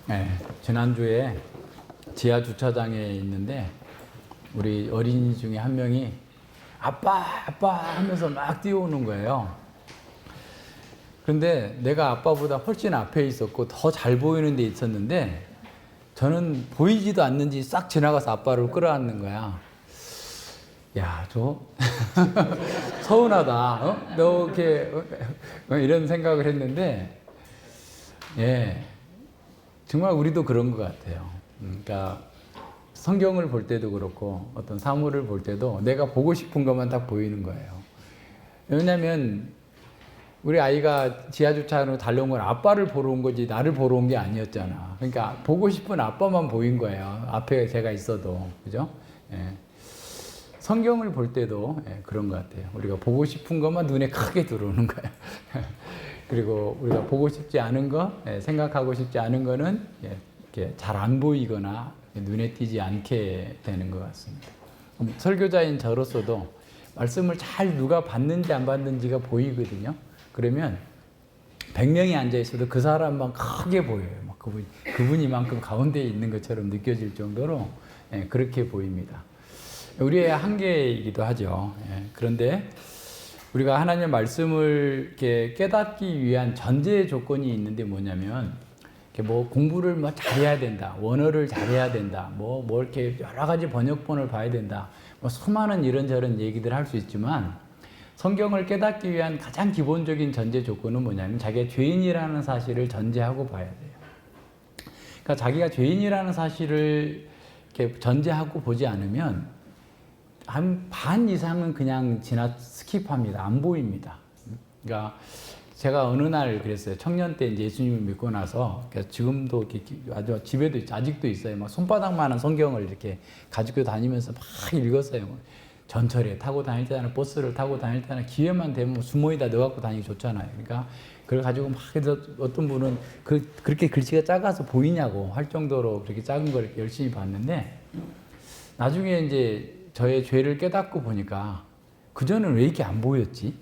네, 지난주에 지하 주차장에 있는데 우리 어린이 중에 한 명이 아빠 아빠 하면서 막 뛰어오는 거예요. 그런데 내가 아빠보다 훨씬 앞에 있었고 더 잘 보이는 데 있었는데 저는 보이지도 않는지 싹 지나가서 아빠를 끌어안는 거야. 야, 저 서운하다. 어? 너 이렇게 이런 생각을 했는데, 예, 정말 우리도 그런 것 같아요. 그러니까 성경을 볼 때도 그렇고 어떤 사물을 볼 때도 내가 보고 싶은 것만 딱 보이는 거예요. 왜냐하면 우리 아이가 지하주차장으로 달려온 건 아빠를 보러 온 거지 나를 보러 온 게 아니었잖아. 그러니까 보고 싶은 아빠만 보인 거예요. 앞에 제가 있어도. 그죠? 예. 성경을 볼 때도 그런 것 같아요. 우리가 보고 싶은 것만 눈에 크게 들어오는 거예요. 그리고 우리가 보고 싶지 않은 거, 생각하고 싶지 않은 거는 이렇게 잘 안 보이거나 눈에 띄지 않게 되는 것 같습니다. 설교자인 저로서도 말씀을 잘 누가 받는지 안 받는지가 보이거든요. 그러면 100명이 앉아 있어도 그 사람만 크게 보여요. 막 그분이 만큼 가운데에 있는 것처럼 느껴질 정도로 그렇게 보입니다. 우리의 한계이기도 하죠. 그런데 우리가 하나님의 말씀을 이렇게 깨닫기 위한 전제 조건이 있는데 뭐냐면, 이렇게 뭐 공부를 뭐 잘해야 된다, 원어를 잘해야 된다, 뭐 이렇게 여러 가지 번역본을 봐야 된다, 뭐 수많은 이런저런 얘기들 할 수 있지만, 성경을 깨닫기 위한 가장 기본적인 전제 조건은 뭐냐면 자기가 죄인이라는 사실을 전제하고 봐야 돼요. 그러니까 자기가 죄인이라는 사실을 이렇게 전제하고 보지 않으면 한 반 이상은 그냥 스킵합니다. 안 보입니다. 그러니까 제가 어느 날 그랬어요. 청년 때 이제 예수님을 믿고 나서, 지금도 아주 집에도 아직도 있어요. 막 손바닥만한 성경을 이렇게 가지고 다니면서 막 읽었어요. 전철에 타고 다닐 때나 버스를 타고 다닐 때나 기회만 되면 수모에다 넣어갖고 다니기 좋잖아요. 그러니까 그걸 가지고 막 해서 어떤 분은 그렇게 글씨가 작아서 보이냐고 할 정도로 그렇게 작은 걸 열심히 봤는데, 나중에 이제 저의 죄를 깨닫고 보니까 그전에는 왜 이렇게 안 보였지?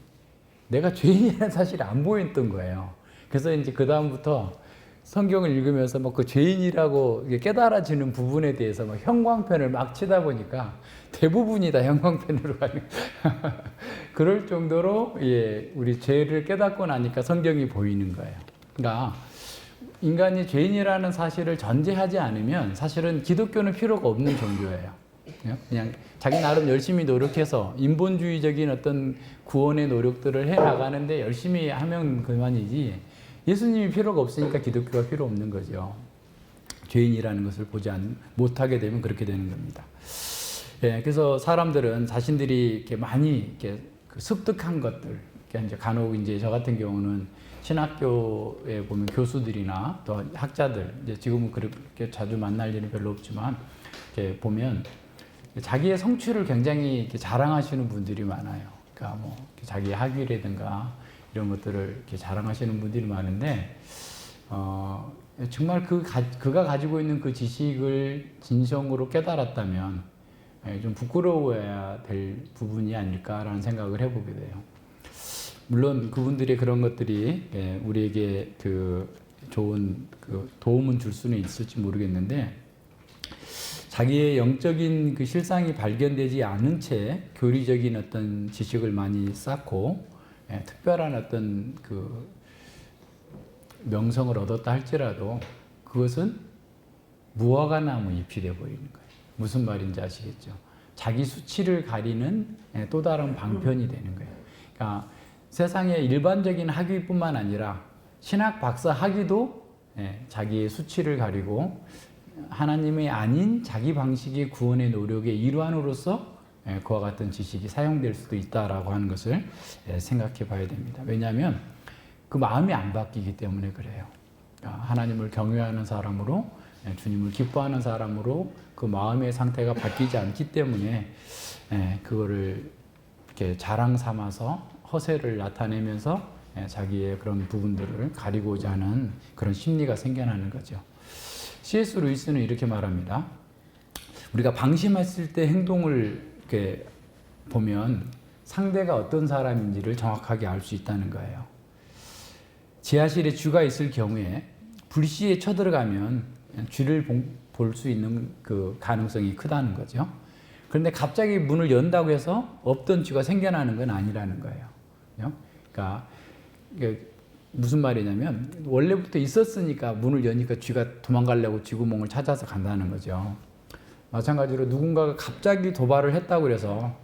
내가 죄인이라는 사실이 안 보였던 거예요. 그래서 이제 그다음부터 성경을 읽으면서 막 그 죄인이라고 깨달아지는 부분에 대해서 막 형광펜을 막 치다 보니까 대부분이 다 형광펜으로 가는 그럴 정도로 우리 죄를 깨닫고 나니까 성경이 보이는 거예요. 그러니까 인간이 죄인이라는 사실을 전제하지 않으면 사실은 기독교는 필요가 없는 종교예요. 그냥 자기 나름 열심히 노력해서 인본주의적인 어떤 구원의 노력들을 해 나가는데 열심히 하면 그만이지, 예수님이 필요가 없으니까 기독교가 필요 없는 거죠. 죄인이라는 것을 보지 못하게 되면 그렇게 되는 겁니다. 그래서 사람들은 자신들이 이렇게 많이 이렇게 습득한 것들, 이제 간혹 이제 저 같은 경우는 신학교에 보면 교수들이나 또 학자들, 이제 지금은 그렇게 자주 만날 일이 별로 없지만 이렇게 보면 자기의 성취를 굉장히 이렇게 자랑하시는 분들이 많아요. 그러니까 뭐 자기의 학위라든가 이런 것들을 이렇게 자랑하시는 분들이 많은데, 정말 그가 가지고 있는 그 지식을 진정으로 깨달았다면 좀 부끄러워야 될 부분이 아닐까라는 생각을 해보게 돼요. 물론 그분들의 그런 것들이 우리에게 좋은 도움은 줄 수는 있을지 모르겠는데, 자기의 영적인 그 실상이 발견되지 않은 채 교리적인 어떤 지식을 많이 쌓고 특별한 어떤 명성을 얻었다 할지라도 그것은 무화과 나무 잎이 되어 버리는 거예요. 무슨 말인지 아시겠죠? 자기 수치를 가리는 또 다른 방편이 되는 거예요. 그러니까 세상의 일반적인 학위뿐만 아니라 신학 박사 학위도 자기의 수치를 가리고 하나님이 아닌 자기 방식의 구원의 노력의 일환으로서 그와 같은 지식이 사용될 수도 있다라고 하는 것을 생각해 봐야 됩니다. 왜냐하면 그 마음이 안 바뀌기 때문에 그래요. 하나님을 경외하는 사람으로, 주님을 기뻐하는 사람으로 그 마음의 상태가 바뀌지 않기 때문에 그거를 이렇게 자랑 삼아서 허세를 나타내면서 자기의 그런 부분들을 가리고자 하는 그런 심리가 생겨나는 거죠. C.S. 루이스는 이렇게 말합니다. 우리가 방심했을 때 행동을 이렇게 보면 상대가 어떤 사람인지를 정확하게 알 수 있다는 거예요. 지하실에 쥐가 있을 경우에 불시에 쳐들어가면 쥐를 볼 수 있는 그 가능성이 크다는 거죠. 그런데 갑자기 문을 연다고 해서 없던 쥐가 생겨나는 건 아니라는 거예요. 그러니까 무슨 말이냐면 원래부터 있었으니까 문을 여니까 쥐가 도망가려고 쥐구멍을 찾아서 간다는 거죠. 마찬가지로 누군가가 갑자기 도발을 했다고 해서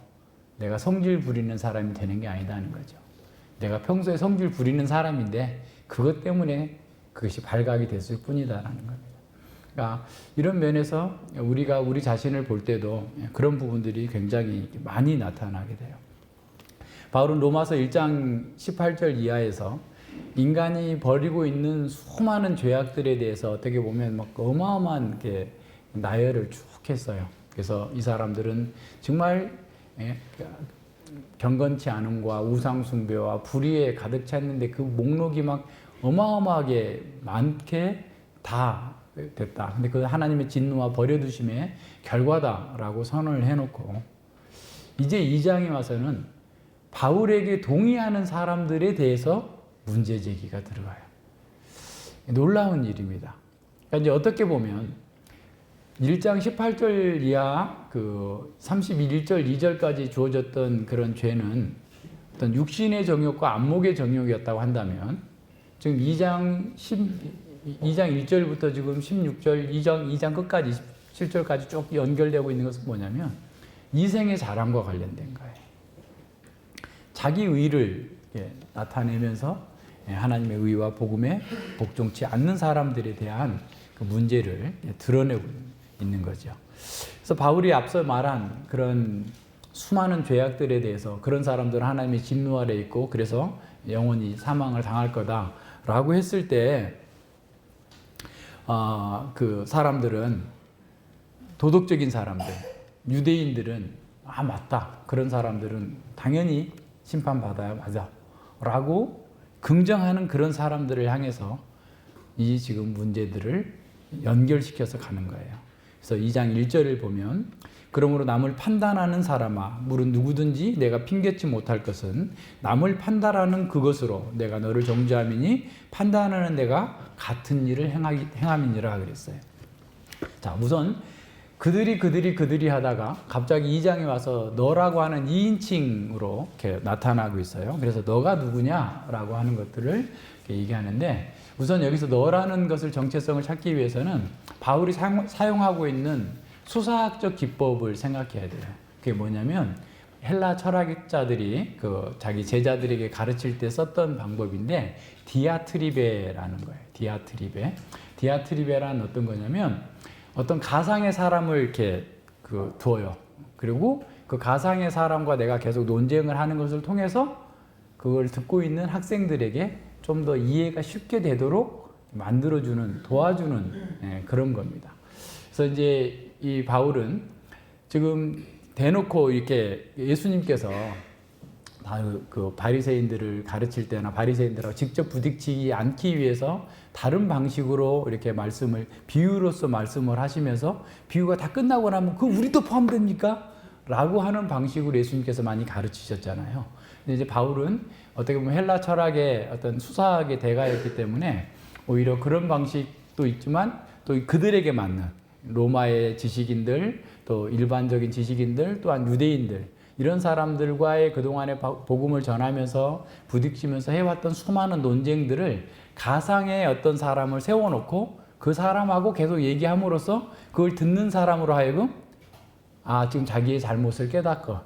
내가 성질 부리는 사람이 되는 게 아니다는 거죠. 내가 평소에 성질 부리는 사람인데 그것 때문에 그것이 발각이 됐을 뿐이다라는 겁니다. 그러니까 이런 면에서 우리가 우리 자신을 볼 때도 그런 부분들이 굉장히 많이 나타나게 돼요. 바울은 로마서 1장 18절 이하에서 인간이 벌이고 있는 수많은 죄악들에 대해서 어떻게 보면 막 어마어마한 게 나열을 쭉 했어요. 그래서 이 사람들은 정말 경건치 않음과 우상숭배와 불의에 가득 찼는데 그 목록이 막 어마어마하게 많게 다 됐다. 근데 그 하나님의 진노와 버려두심의 결과다라고 선언을 해놓고 이제 2장에 와서는 바울에게 동의하는 사람들에 대해서 문제 제기가 들어가요. 놀라운 일입니다. 그러니까 이제 어떻게 보면 1장 18절 이하 그 31절 2절까지 주어졌던 그런 죄는 어떤 육신의 정욕과 안목의 정욕이었다고 한다면 지금 2장 1절부터 지금 16절 2장 끝까지 17절까지 쭉 연결되고 있는 것은 뭐냐면 이생의 자랑과 관련된 거예요. 자기 의를 나타내면서 하나님의 의와 복음에 복종치 않는 사람들에 대한 그 문제를 드러내고 있는 거죠. 그래서 바울이 앞서 말한 그런 수많은 죄악들에 대해서 그런 사람들은 하나님의 진노 아래 있고 그래서 영원히 사망을 당할 거다라고 했을 때 그 사람들은 도덕적인 사람들, 유대인들은 맞다. 그런 사람들은 당연히 심판받아야 맞아. 라고 긍정하는 그런 사람들을 향해서 이 지금 문제들을 연결시켜서 가는 거예요. 그래서 2장 1절을 보면 그러므로 남을 판단하는 사람아 물은 누구든지 내가 핑계치 못할 것은 남을 판단하는 그것으로 내가 너를 정죄함이니 판단하는 내가 같은 일을 행함이니라 그랬어요. 자, 우선 그들이 하다가 갑자기 2장에 와서 너라고 하는 2인칭으로 이렇게 나타나고 있어요. 그래서 너가 누구냐라고 하는 것들을 이렇게 얘기하는데 우선 여기서 너라는 것을 정체성을 찾기 위해서는 바울이 사용하고 있는 수사학적 기법을 생각해야 돼요. 그게 뭐냐면 헬라 철학자들이 그 자기 제자들에게 가르칠 때 썼던 방법인데 디아트리베라는 거예요. 디아트리베라는 어떤 거냐면 어떤 가상의 사람을 이렇게 두어요. 그리고 그 가상의 사람과 내가 계속 논쟁을 하는 것을 통해서 그걸 듣고 있는 학생들에게 좀 더 이해가 쉽게 되도록 만들어주는, 도와주는 그런 겁니다. 그래서 이제 이 바울은 지금 대놓고 이렇게 예수님께서 그 바리새인들을 가르칠 때나 바리새인들하고 직접 부딪히지 않기 위해서 다른 방식으로 이렇게 비유로서 말씀을 하시면서 비유가 다 끝나고 나면 그 우리도 포함됩니까? 라고 하는 방식으로 예수님께서 많이 가르치셨잖아요. 근데 이제 바울은 어떻게 보면 헬라 철학의 어떤 수사학의 대가였기 때문에 오히려 그런 방식도 있지만 또 그들에게 맞는 로마의 지식인들, 또 일반적인 지식인들, 또한 유대인들 이런 사람들과의 그동안의 복음을 전하면서 부딪히면서 해왔던 수많은 논쟁들을 가상의 어떤 사람을 세워놓고 그 사람하고 계속 얘기함으로써 그걸 듣는 사람으로 하여금 지금 자기의 잘못을 깨닫고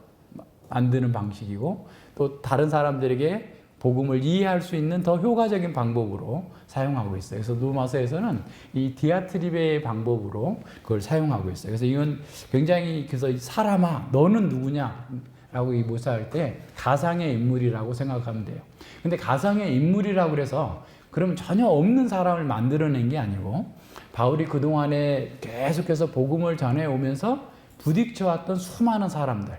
만드는 방식이고 또 다른 사람들에게 복음을 이해할 수 있는 더 효과적인 방법으로 사용하고 있어요. 그래서 로마서에서는 이 디아트리베의 방법으로 그걸 사용하고 있어요. 그래서 이건 굉장히 그래서 사람아 너는 누구냐라고 이 묘사할 때 가상의 인물이라고 생각하면 돼요. 근데 가상의 인물이라고 그래서 그러면 전혀 없는 사람을 만들어낸 게 아니고 바울이 그동안에 계속해서 복음을 전해오면서 부딪혀왔던 수많은 사람들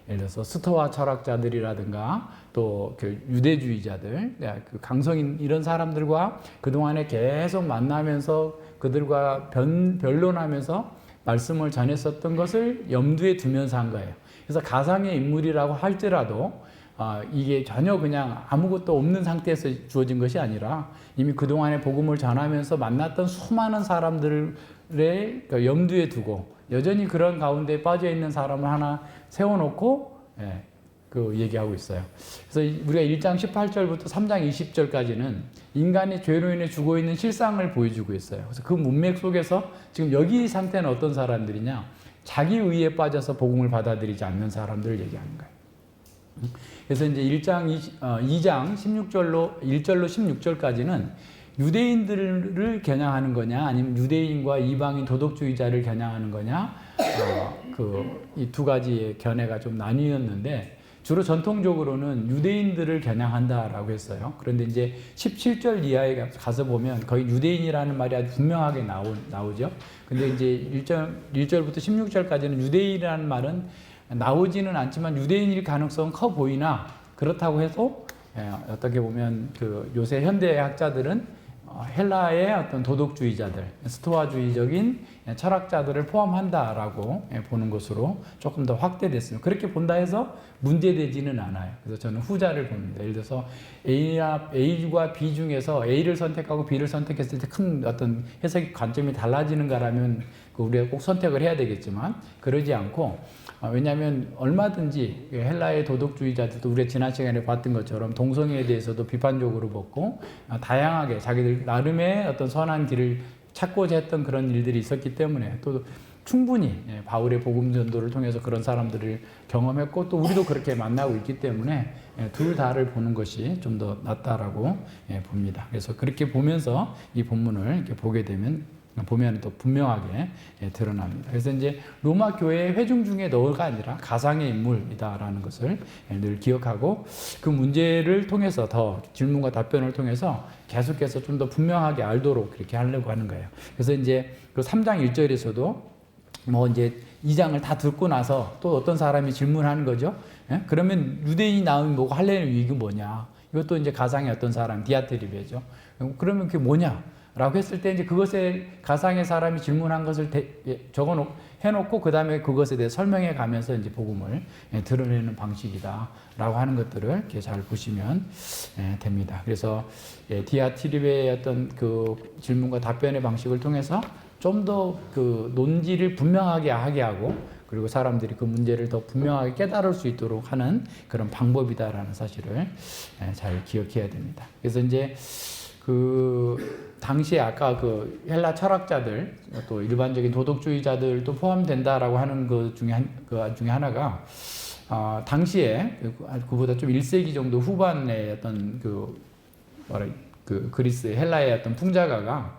예를 들어서 스토아 철학자들이라든가 또 그 유대주의자들, 그 강성인 이런 사람들과 그동안에 계속 만나면서 그들과 변론하면서 말씀을 전했었던 것을 염두에 두면서 한 거예요. 그래서 가상의 인물이라고 할지라도 이게 전혀 그냥 아무것도 없는 상태에서 주어진 것이 아니라 이미 그동안에 복음을 전하면서 만났던 수많은 사람들의 그러니까 염두에 두고 여전히 그런 가운데 빠져 있는 사람을 하나 세워놓고 그 얘기하고 있어요. 그래서 우리가 1장 18절부터 3장 20절까지는 인간이 죄로 인해 죽어 있는 실상을 보여주고 있어요. 그래서 그 문맥 속에서 지금 여기 상태는 어떤 사람들이냐? 자기 의에 빠져서 복음을 받아들이지 않는 사람들을 얘기하는 거예요. 그래서 이제 2장 16절로 1절로 16절까지는 유대인들을 겨냥하는 거냐, 아니면 유대인과 이방인 도덕주의자를 겨냥하는 거냐, 이 두 가지의 견해가 좀 나뉘었는데 주로 전통적으로는 유대인들을 겨냥한다라고 했어요. 그런데 이제 17절 이하에 가서 보면 거의 유대인이라는 말이 아주 분명하게 나오죠. 근데 이제 1절부터 16절까지는 유대인이라는 말은 나오지는 않지만 유대인일 가능성은 커 보이나 그렇다고 해도 어떻게 보면 그 요새 현대 학자들은 헬라의 어떤 도덕주의자들, 스토아주의적인 철학자들을 포함한다라고 보는 것으로 조금 더 확대됐습니다. 그렇게 본다 해서 문제되지는 않아요. 그래서 저는 후자를 봅니다. 예를 들어서 A와 B 중에서 A를 선택하고 B를 선택했을 때 큰 어떤 해석 관점이 달라지는가라면 우리가 꼭 선택을 해야 되겠지만 그러지 않고 왜냐하면 얼마든지 헬라의 도덕주의자들도 우리가 지난 시간에 봤던 것처럼 동성애에 대해서도 비판적으로 보고 다양하게 자기들 나름의 어떤 선한 길을 찾고자 했던 그런 일들이 있었기 때문에 또 충분히 바울의 복음 전도를 통해서 그런 사람들을 경험했고 또 우리도 그렇게 만나고 있기 때문에 둘 다를 보는 것이 좀 더 낫다라고 봅니다. 그래서 그렇게 보면서 이 본문을 이렇게 보게 되면 또 분명하게 드러납니다. 그래서 이제 로마 교회의 회중 중에 너가 아니라 가상의 인물이다라는 것을 늘 기억하고 그 문제를 통해서 더 질문과 답변을 통해서 계속해서 좀 더 분명하게 알도록 그렇게 하려고 하는 거예요. 그래서 이제 그 3장 1절에서도 뭐 이제 2장을 다 듣고 나서 또 어떤 사람이 질문하는 거죠. 그러면 유대인이 나오면 뭐고 할례는 이게 뭐냐? 이것도 이제 가상의 어떤 사람 디아트리베죠. 그러면 그게 뭐냐? 라고 했을 때 이제 그것에 가상의 사람이 질문한 것을 해놓고 그 다음에 그것에 대해 설명해 가면서 이제 복음을 드러내는 방식이다 라고 하는 것들을 이렇게 잘 보시면 됩니다. 그래서 디아트리베의 어떤 그 질문과 답변의 방식을 통해서 좀 더 그 논지를 분명하게 하게 하고 그리고 사람들이 그 문제를 더 분명하게 깨달을 수 있도록 하는 그런 방법이다라는 사실을 잘 기억해야 됩니다. 그래서 이제 그 당시에 아까 그 헬라 철학자들 또 일반적인 도덕주의자들도 포함된다라고 하는 것 중에 하나가 당시에 그보다 좀 1세기 정도 후반의 어떤 그 그리스 헬라의 어떤 풍자가가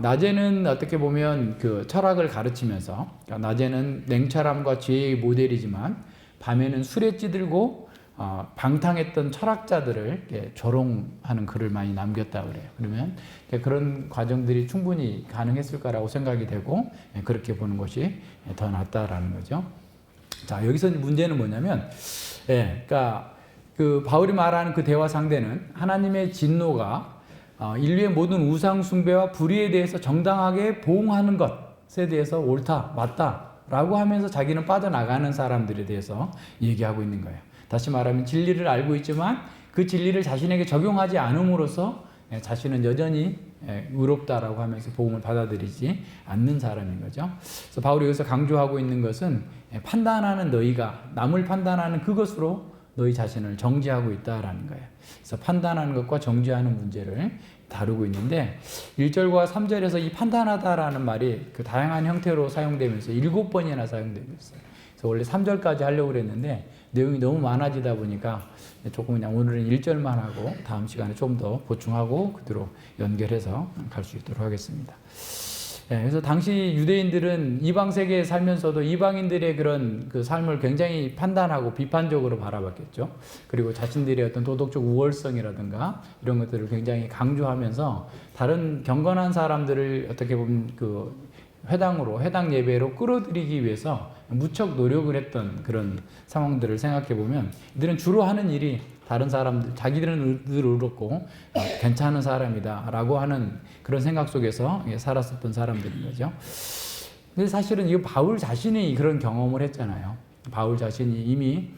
낮에는 어떻게 보면 그 철학을 가르치면서 낮에는 냉철함과 지혜의 모델이지만 밤에는 술에 찌들고 방탕했던 철학자들을 조롱하는 글을 많이 남겼다 그래요. 그러면 그런 과정들이 충분히 가능했을 거라고 생각이 되고 그렇게 보는 것이 더 낫다라는 거죠. 자, 여기서 문제는 뭐냐면, 그러니까 그 바울이 말하는 그 대화 상대는 하나님의 진노가 인류의 모든 우상 숭배와 불의에 대해서 정당하게 보응하는 것에 대해서 옳다, 맞다라고 하면서 자기는 빠져나가는 사람들에 대해서 얘기하고 있는 거예요. 다시 말하면 진리를 알고 있지만 그 진리를 자신에게 적용하지 않음으로써 자신은 여전히 의롭다라고 하면서 복음을 받아들이지 않는 사람인 거죠. 그래서 바울이 여기서 강조하고 있는 것은 판단하는 너희가 남을 판단하는 그것으로 너희 자신을 정죄하고 있다라는 거예요. 그래서 판단하는 것과 정죄하는 문제를 다루고 있는데 1절과 3절에서 이 판단하다라는 말이 그 다양한 형태로 사용되면서 7번이나 사용되고 있어요. 그래서 원래 3절까지 하려고 그랬는데 내용이 너무 많아지다 보니까 조금 그냥 오늘은 1절만 하고 다음 시간에 좀 더 보충하고 그대로 연결해서 갈 수 있도록 하겠습니다. 그래서 당시 유대인들은 이방 세계에 살면서도 이방인들의 그런 그 삶을 굉장히 판단하고 비판적으로 바라봤겠죠. 그리고 자신들의 어떤 도덕적 우월성이라든가 이런 것들을 굉장히 강조하면서 다른 경건한 사람들을 어떻게 보면 그 해당 예배로 끌어들이기 위해서 무척 노력을 했던 그런 상황들을 생각해 보면 이들은 주로 하는 일이 다른 사람들, 자기들은 늘 의롭고 괜찮은 사람이다 라고 하는 그런 생각 속에서 살았었던 사람들인 거죠. 근데 사실은 이거 바울 자신이 그런 경험을 했잖아요. 바울 자신이 이미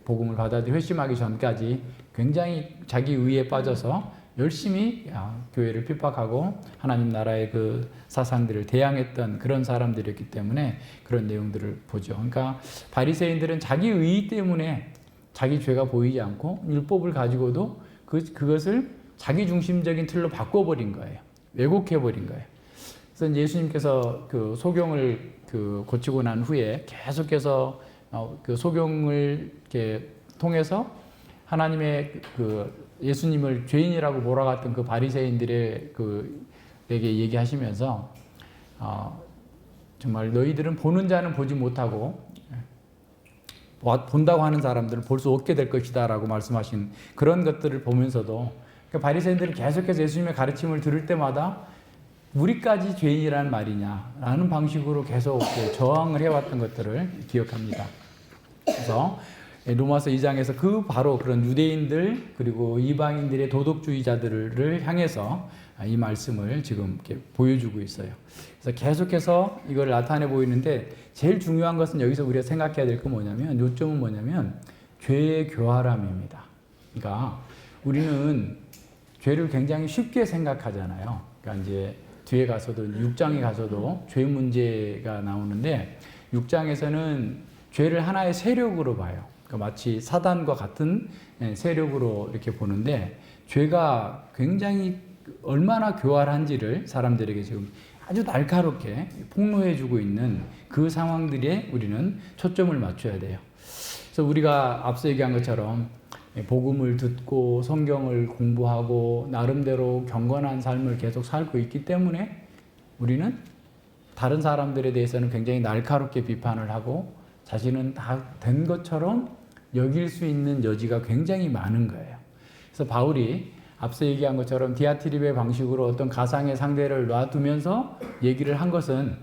복음을 받아들여 회심하기 전까지 굉장히 자기 의에 빠져서 열심히 교회를 핍박하고 하나님 나라의 그 사상들을 대항했던 그런 사람들이었기 때문에 그런 내용들을 보죠. 그러니까 바리새인들은 자기 의 때문에 자기 죄가 보이지 않고 율법을 가지고도 그것을 자기 중심적인 틀로 바꿔버린 거예요. 왜곡해버린 거예요. 그래서 예수님께서 그 소경을 고치고 난 후에 계속해서 그 소경을 이렇게 통해서 하나님의 예수님을 죄인이라고 몰아갔던 그 바리새인들에게 얘기하시면서 정말 너희들은 보는 자는 보지 못하고 본다고 하는 사람들은 볼 수 없게 될 것이다라고 말씀하신 그런 것들을 보면서도 바리새인들이 계속해서 예수님의 가르침을 들을 때마다 우리까지 죄인이란 말이냐라는 방식으로 계속 저항을 해왔던 것들을 기억합니다. 그래서 로마서 2장에서 바로 그런 유대인들 그리고 이방인들의 도덕주의자들을 향해서 이 말씀을 지금 이렇게 보여주고 있어요. 그래서 계속해서 이걸 나타내 보이는데 제일 중요한 것은 여기서 우리가 생각해야 될 건 뭐냐면 요점은 뭐냐면 죄의 교활함입니다. 그러니까 우리는 죄를 굉장히 쉽게 생각하잖아요. 그러니까 이제 뒤에 가서도 6장에 가서도 죄 문제가 나오는데 6장에서는 죄를 하나의 세력으로 봐요. 그러니까 마치 사단과 같은 세력으로 이렇게 보는데 죄가 굉장히 얼마나 교활한지를 사람들에게 지금 아주 날카롭게 폭로해주고 있는 그 상황들에 우리는 초점을 맞춰야 돼요. 그래서 우리가 앞서 얘기한 것처럼 복음을 듣고 성경을 공부하고 나름대로 경건한 삶을 계속 살고 있기 때문에 우리는 다른 사람들에 대해서는 굉장히 날카롭게 비판을 하고 자신은 다 된 것처럼 여길 수 있는 여지가 굉장히 많은 거예요. 그래서 바울이 앞서 얘기한 것처럼 디아트립의 방식으로 어떤 가상의 상대를 놔두면서 얘기를 한 것은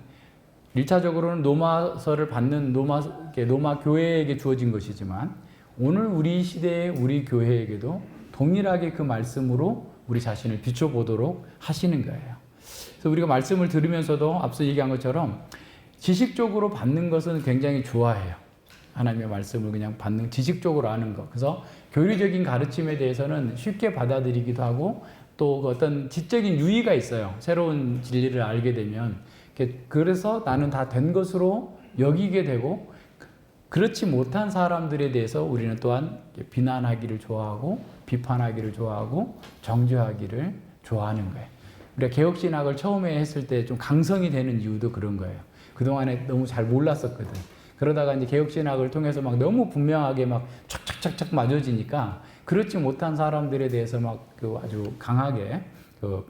1차적으로는 로마서를 받는 로마 교회에게 주어진 것이지만 오늘 우리 시대의 우리 교회에게도 동일하게 그 말씀으로 우리 자신을 비춰보도록 하시는 거예요. 그래서 우리가 말씀을 들으면서도 앞서 얘기한 것처럼 지식적으로 받는 것은 굉장히 좋아해요. 하나님의 말씀을 그냥 지식적으로 아는 것. 그래서 교리적인 가르침에 대해서는 쉽게 받아들이기도 하고 또 어떤 지적인 유의가 있어요. 새로운 진리를 알게 되면. 그래서 나는 다 된 것으로 여기게 되고 그렇지 못한 사람들에 대해서 우리는 또한 비난하기를 좋아하고 비판하기를 좋아하고 정죄하기를 좋아하는 거예요. 우리가 개혁신학을 처음에 했을 때 좀 강성이 되는 이유도 그런 거예요. 그동안에 너무 잘 몰랐었거든. 그러다가 이제 개혁신학을 통해서 막 너무 분명하게 막 촥촥촥촥 맞아지니까 그렇지 못한 사람들에 대해서 막 아주 강하게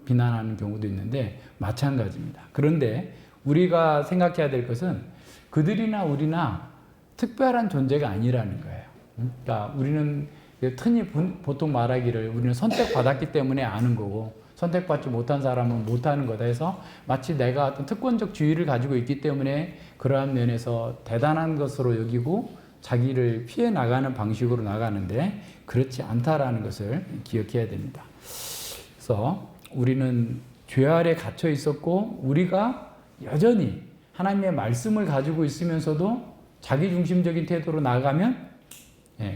비난하는 경우도 있는데 마찬가지입니다. 그런데 우리가 생각해야 될 것은 그들이나 우리나 특별한 존재가 아니라는 거예요. 그러니까 우리는 흔히 보통 말하기를 우리는 선택받았기 때문에 아는 거고 선택받지 못한 사람은 못하는 거다 해서 마치 내가 어떤 특권적 지위를 가지고 있기 때문에 그러한 면에서 대단한 것으로 여기고 자기를 피해 나가는 방식으로 나가는데 그렇지 않다라는 것을 기억해야 됩니다. 그래서 우리는 죄 아래 갇혀 있었고 우리가 여전히 하나님의 말씀을 가지고 있으면서도 자기중심적인 태도로 나가면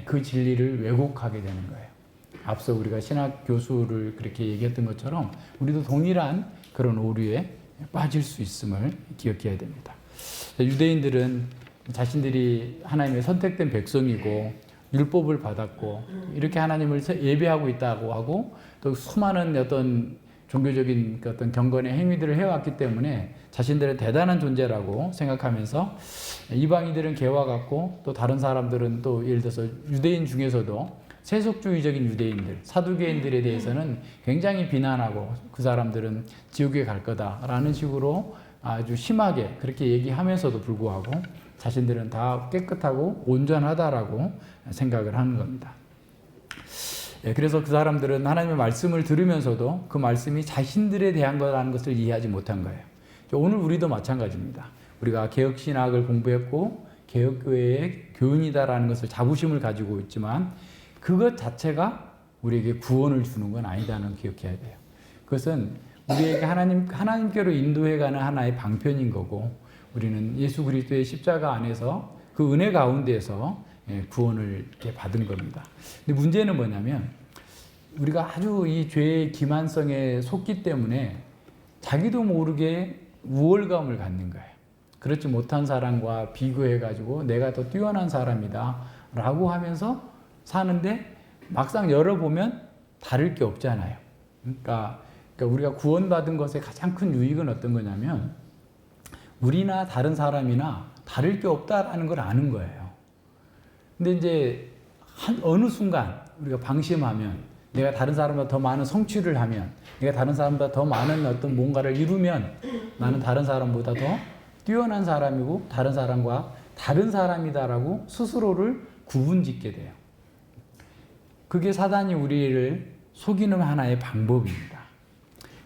그 진리를 왜곡하게 되는 거예요. 앞서 우리가 신학 교수를 그렇게 얘기했던 것처럼 우리도 동일한 그런 오류에 빠질 수 있음을 기억해야 됩니다. 유대인들은 자신들이 하나님의 선택된 백성이고 율법을 받았고 이렇게 하나님을 예배하고 있다고 하고 또 수많은 어떤 종교적인 어떤 경건의 행위들을 해왔기 때문에 자신들의 대단한 존재라고 생각하면서 이방인들은 개와 같고 또 다른 사람들은 또 예를 들어서 유대인 중에서도 세속주의적인 유대인들, 사두개인들에 대해서는 굉장히 비난하고 그 사람들은 지옥에 갈 거다라는 식으로 아주 심하게 그렇게 얘기하면서도 불구하고 자신들은 다 깨끗하고 온전하다라고 생각을 하는 겁니다. 그래서 그 사람들은 하나님의 말씀을 들으면서도 그 말씀이 자신들에 대한 거라는 것을 이해하지 못한 거예요. 오늘 우리도 마찬가지입니다. 우리가 개혁신학을 공부했고 개혁교회의 교인이다라는 것을 자부심을 가지고 있지만 그것 자체가 우리에게 구원을 주는 건 아니다는 걸 기억해야 돼요. 그것은 우리에게 하나님께로 인도해가는 하나의 방편인 거고 우리는 예수 그리스도의 십자가 안에서 그 은혜 가운데에서 구원을 이렇게 받은 겁니다. 근데 문제는 뭐냐면 우리가 아주 이 죄의 기만성에 속기 때문에 자기도 모르게 우월감을 갖는 거예요. 그렇지 못한 사람과 비교해가지고 내가 더 뛰어난 사람이다 라고 하면서 사는데 막상 열어보면 다를 게 없잖아요. 그러니까 우리가 구원받은 것의 가장 큰 유익은 어떤 거냐면 우리나 다른 사람이나 다를 게 없다라는 걸 아는 거예요. 근데 이제 어느 순간 우리가 방심하면, 내가 다른 사람보다 더 많은 성취를 하면, 내가 다른 사람보다 더 많은 어떤 뭔가를 이루면 나는 다른 사람보다 더 뛰어난 사람이고 다른 사람과 다른 사람이다라고 스스로를 구분짓게 돼요. 그게 사단이 우리를 속이는 하나의 방법입니다.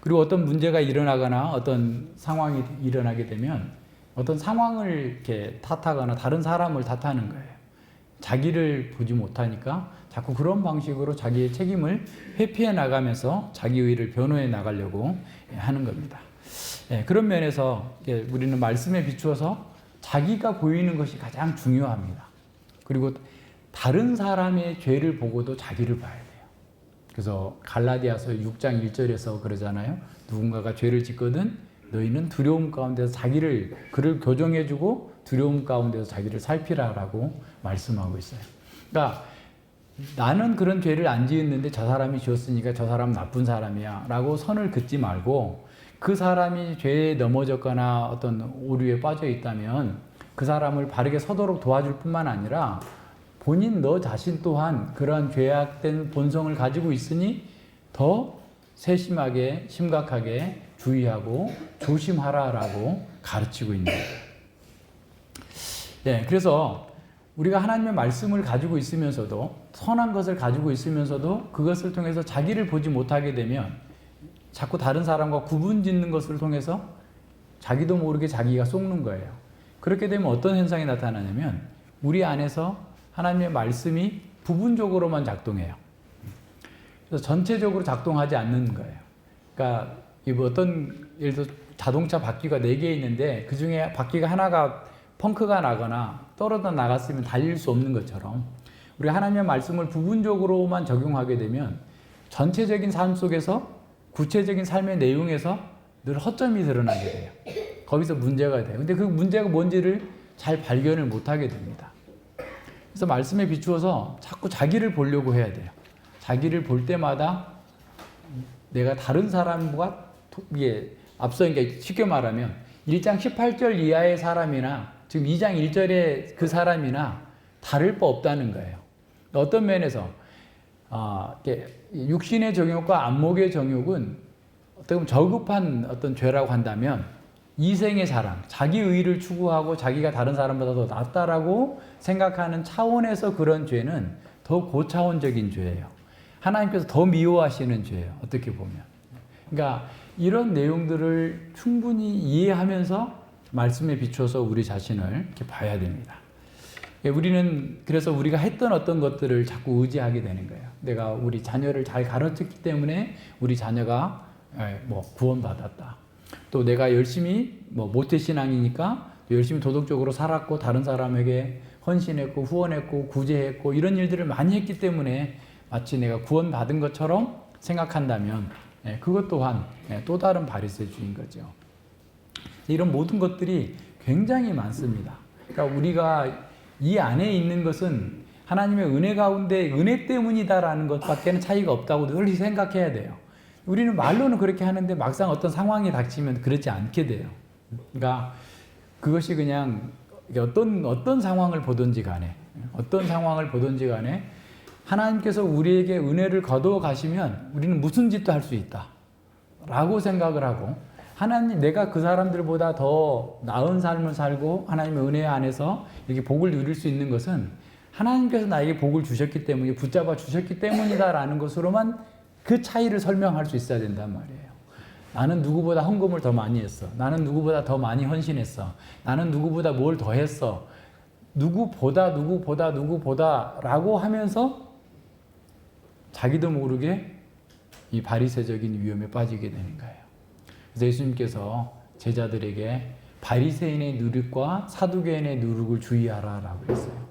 그리고 어떤 문제가 일어나거나 어떤 상황이 일어나게 되면 어떤 상황을 이렇게 탓하거나 다른 사람을 탓하는 거예요. 자기를 보지 못하니까 자꾸 그런 방식으로 자기의 책임을 회피해 나가면서 자기 의의를 변호해 나가려고 하는 겁니다. 그런 면에서 우리는 말씀에 비추어서 자기가 보이는 것이 가장 중요합니다. 그리고 다른 사람의 죄를 보고도 자기를 봐야 돼요. 그래서 갈라디아서 6장 1절에서 그러잖아요. 누군가가 죄를 짓거든 너희는 두려움 가운데서 그를 교정해주고 두려움 가운데서 자기를 살피라라고 말씀하고 있어요. 그러니까 나는 그런 죄를 안 지었는데 저 사람이 지었으니까 저 사람 나쁜 사람이야 라고 선을 긋지 말고, 그 사람이 죄에 넘어졌거나 어떤 오류에 빠져 있다면 그 사람을 바르게 서도록 도와줄 뿐만 아니라 본인 너 자신 또한 그러한 죄악된 본성을 가지고 있으니 더 세심하게 심각하게 주의하고 조심하라라고 가르치고 있는 거예요. 그래서 우리가 하나님의 말씀을 가지고 있으면서도, 선한 것을 가지고 있으면서도 그것을 통해서 자기를 보지 못하게 되면 자꾸 다른 사람과 구분 짓는 것을 통해서 자기도 모르게 자기가 속는 거예요. 그렇게 되면 어떤 현상이 나타나냐면 우리 안에서 하나님의 말씀이 부분적으로만 작동해요. 그래서 전체적으로 작동하지 않는 거예요. 그러니까 예를 들어 자동차 바퀴가 4개 있는데 그 중에 바퀴가 하나가 펑크가 나거나 떨어져 나갔으면 달릴 수 없는 것처럼 우리 하나님의 말씀을 부분적으로만 적용하게 되면 전체적인 삶 속에서 구체적인 삶의 내용에서 늘 허점이 드러나게 돼요. 거기서 문제가 돼요. 근데 그 문제가 뭔지를 잘 발견을 못하게 됩니다. 그래서 말씀에 비추어서 자꾸 자기를 보려고 해야 돼요. 자기를 볼 때마다 내가 다른 사람과 앞서 쉽게 말하면 1장 18절 이하의 사람이나 지금 2장 1절의 그 사람이나 다를 바 없다는 거예요. 어떤 면에서 육신의 정욕과 안목의 정욕은 어떻게 보면 저급한 어떤 죄라고 한다면, 이생의 사랑, 자기 의의를 추구하고 자기가 다른 사람보다 더 낫다라고 생각하는 차원에서 그런 죄는 더 고차원적인 죄예요. 하나님께서 더 미워하시는 죄예요. 어떻게 보면. 그러니까 이런 내용들을 충분히 이해하면서 말씀에 비추어서 우리 자신을 이렇게 봐야 됩니다. 우리는 그래서 우리가 했던 어떤 것들을 자꾸 의지하게 되는 거예요. 내가 우리 자녀를 잘 가르쳤기 때문에 우리 자녀가 구원받았다. 또 내가 열심히 모태신앙이니까 열심히 도덕적으로 살았고 다른 사람에게 헌신했고 후원했고 구제했고 이런 일들을 많이 했기 때문에 마치 내가 구원받은 것처럼 생각한다면 그것 또한 또 다른 바리새주의인 거죠. 이런 모든 것들이 굉장히 많습니다. 그러니까 우리가 이 안에 있는 것은 하나님의 은혜 가운데 은혜 때문이다라는 것밖에는 차이가 없다고 늘 생각해야 돼요. 우리는 말로는 그렇게 하는데 막상 어떤 상황이 닥치면 그렇지 않게 돼요. 그러니까 그것이 그냥 어떤 상황을 보든지 간에 하나님께서 우리에게 은혜를 거두어 가시면 우리는 무슨 짓도 할 수 있다 라고 생각을 하고, 하나님 내가 그 사람들보다 더 나은 삶을 살고 하나님의 은혜 안에서 이렇게 복을 누릴 수 있는 것은 하나님께서 나에게 복을 주셨기 때문에, 붙잡아 주셨기 때문이다라는 것으로만 그 차이를 설명할 수 있어야 된단 말이에요. 나는 누구보다 헌금을 더 많이 했어. 나는 누구보다 더 많이 헌신했어. 나는 누구보다 뭘 더 했어. 누구보다 라고 하면서 자기도 모르게 이 바리새적인 위험에 빠지게 되는 거예요. 그래서 예수님께서 제자들에게 바리새인의 누룩과 사두개인의 누룩을 주의하라라고 했어요.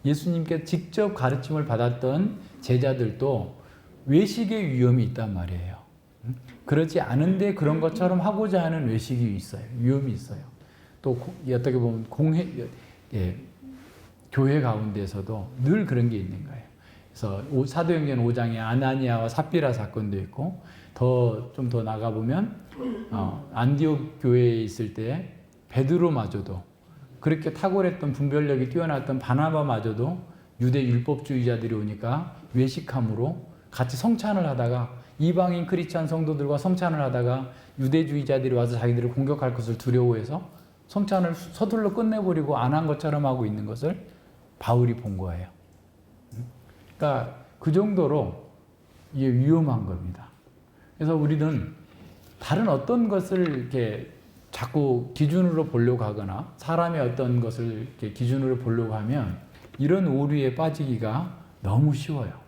예수님께 직접 가르침을 받았던 제자들도 외식의 위험이 있단 말이에요. 그렇지 않은데 그런 것처럼 하고자 하는 외식이 있어요. 위험이 있어요. 또 어떻게 보면 교회 가운데서도 늘 그런 게 있는 거예요. 그래서 사도행전 5장에 아나니아와 삽비라 사건도 있고 좀 더 나가 보면 안디옥 교회에 있을 때 베드로마저도 그렇게 탁월했던 분별력이 뛰어났던 바나바마저도 유대 율법주의자들이 오니까 외식함으로 같이 성찬을 하다가 이방인 크리스찬 성도들과 성찬을 하다가 유대주의자들이 와서 자기들을 공격할 것을 두려워해서 성찬을 서둘러 끝내버리고 안 한 것처럼 하고 있는 것을 바울이 본 거예요. 그러니까 그 정도로 이게 위험한 겁니다. 그래서 우리는 다른 어떤 것을 이렇게 자꾸 기준으로 보려고 하거나 사람의 어떤 것을 이렇게 기준으로 보려고 하면 이런 오류에 빠지기가 너무 쉬워요.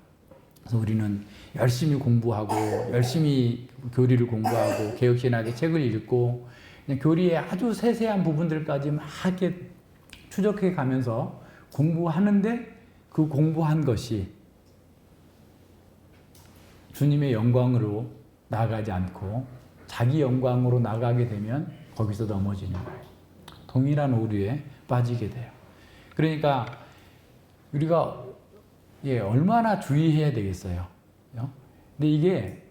그래서 우리는 열심히 공부하고 열심히 교리를 공부하고 개혁신학의 책을 읽고 그냥 교리의 아주 세세한 부분들까지 막 이렇게 추적해 가면서 공부하는데 그 공부한 것이 주님의 영광으로 나아가지 않고 자기 영광으로 나가게 되면 거기서 넘어지는 거예요. 동일한 오류에 빠지게 돼요. 그러니까 우리가 얼마나 주의해야 되겠어요. 근데 이게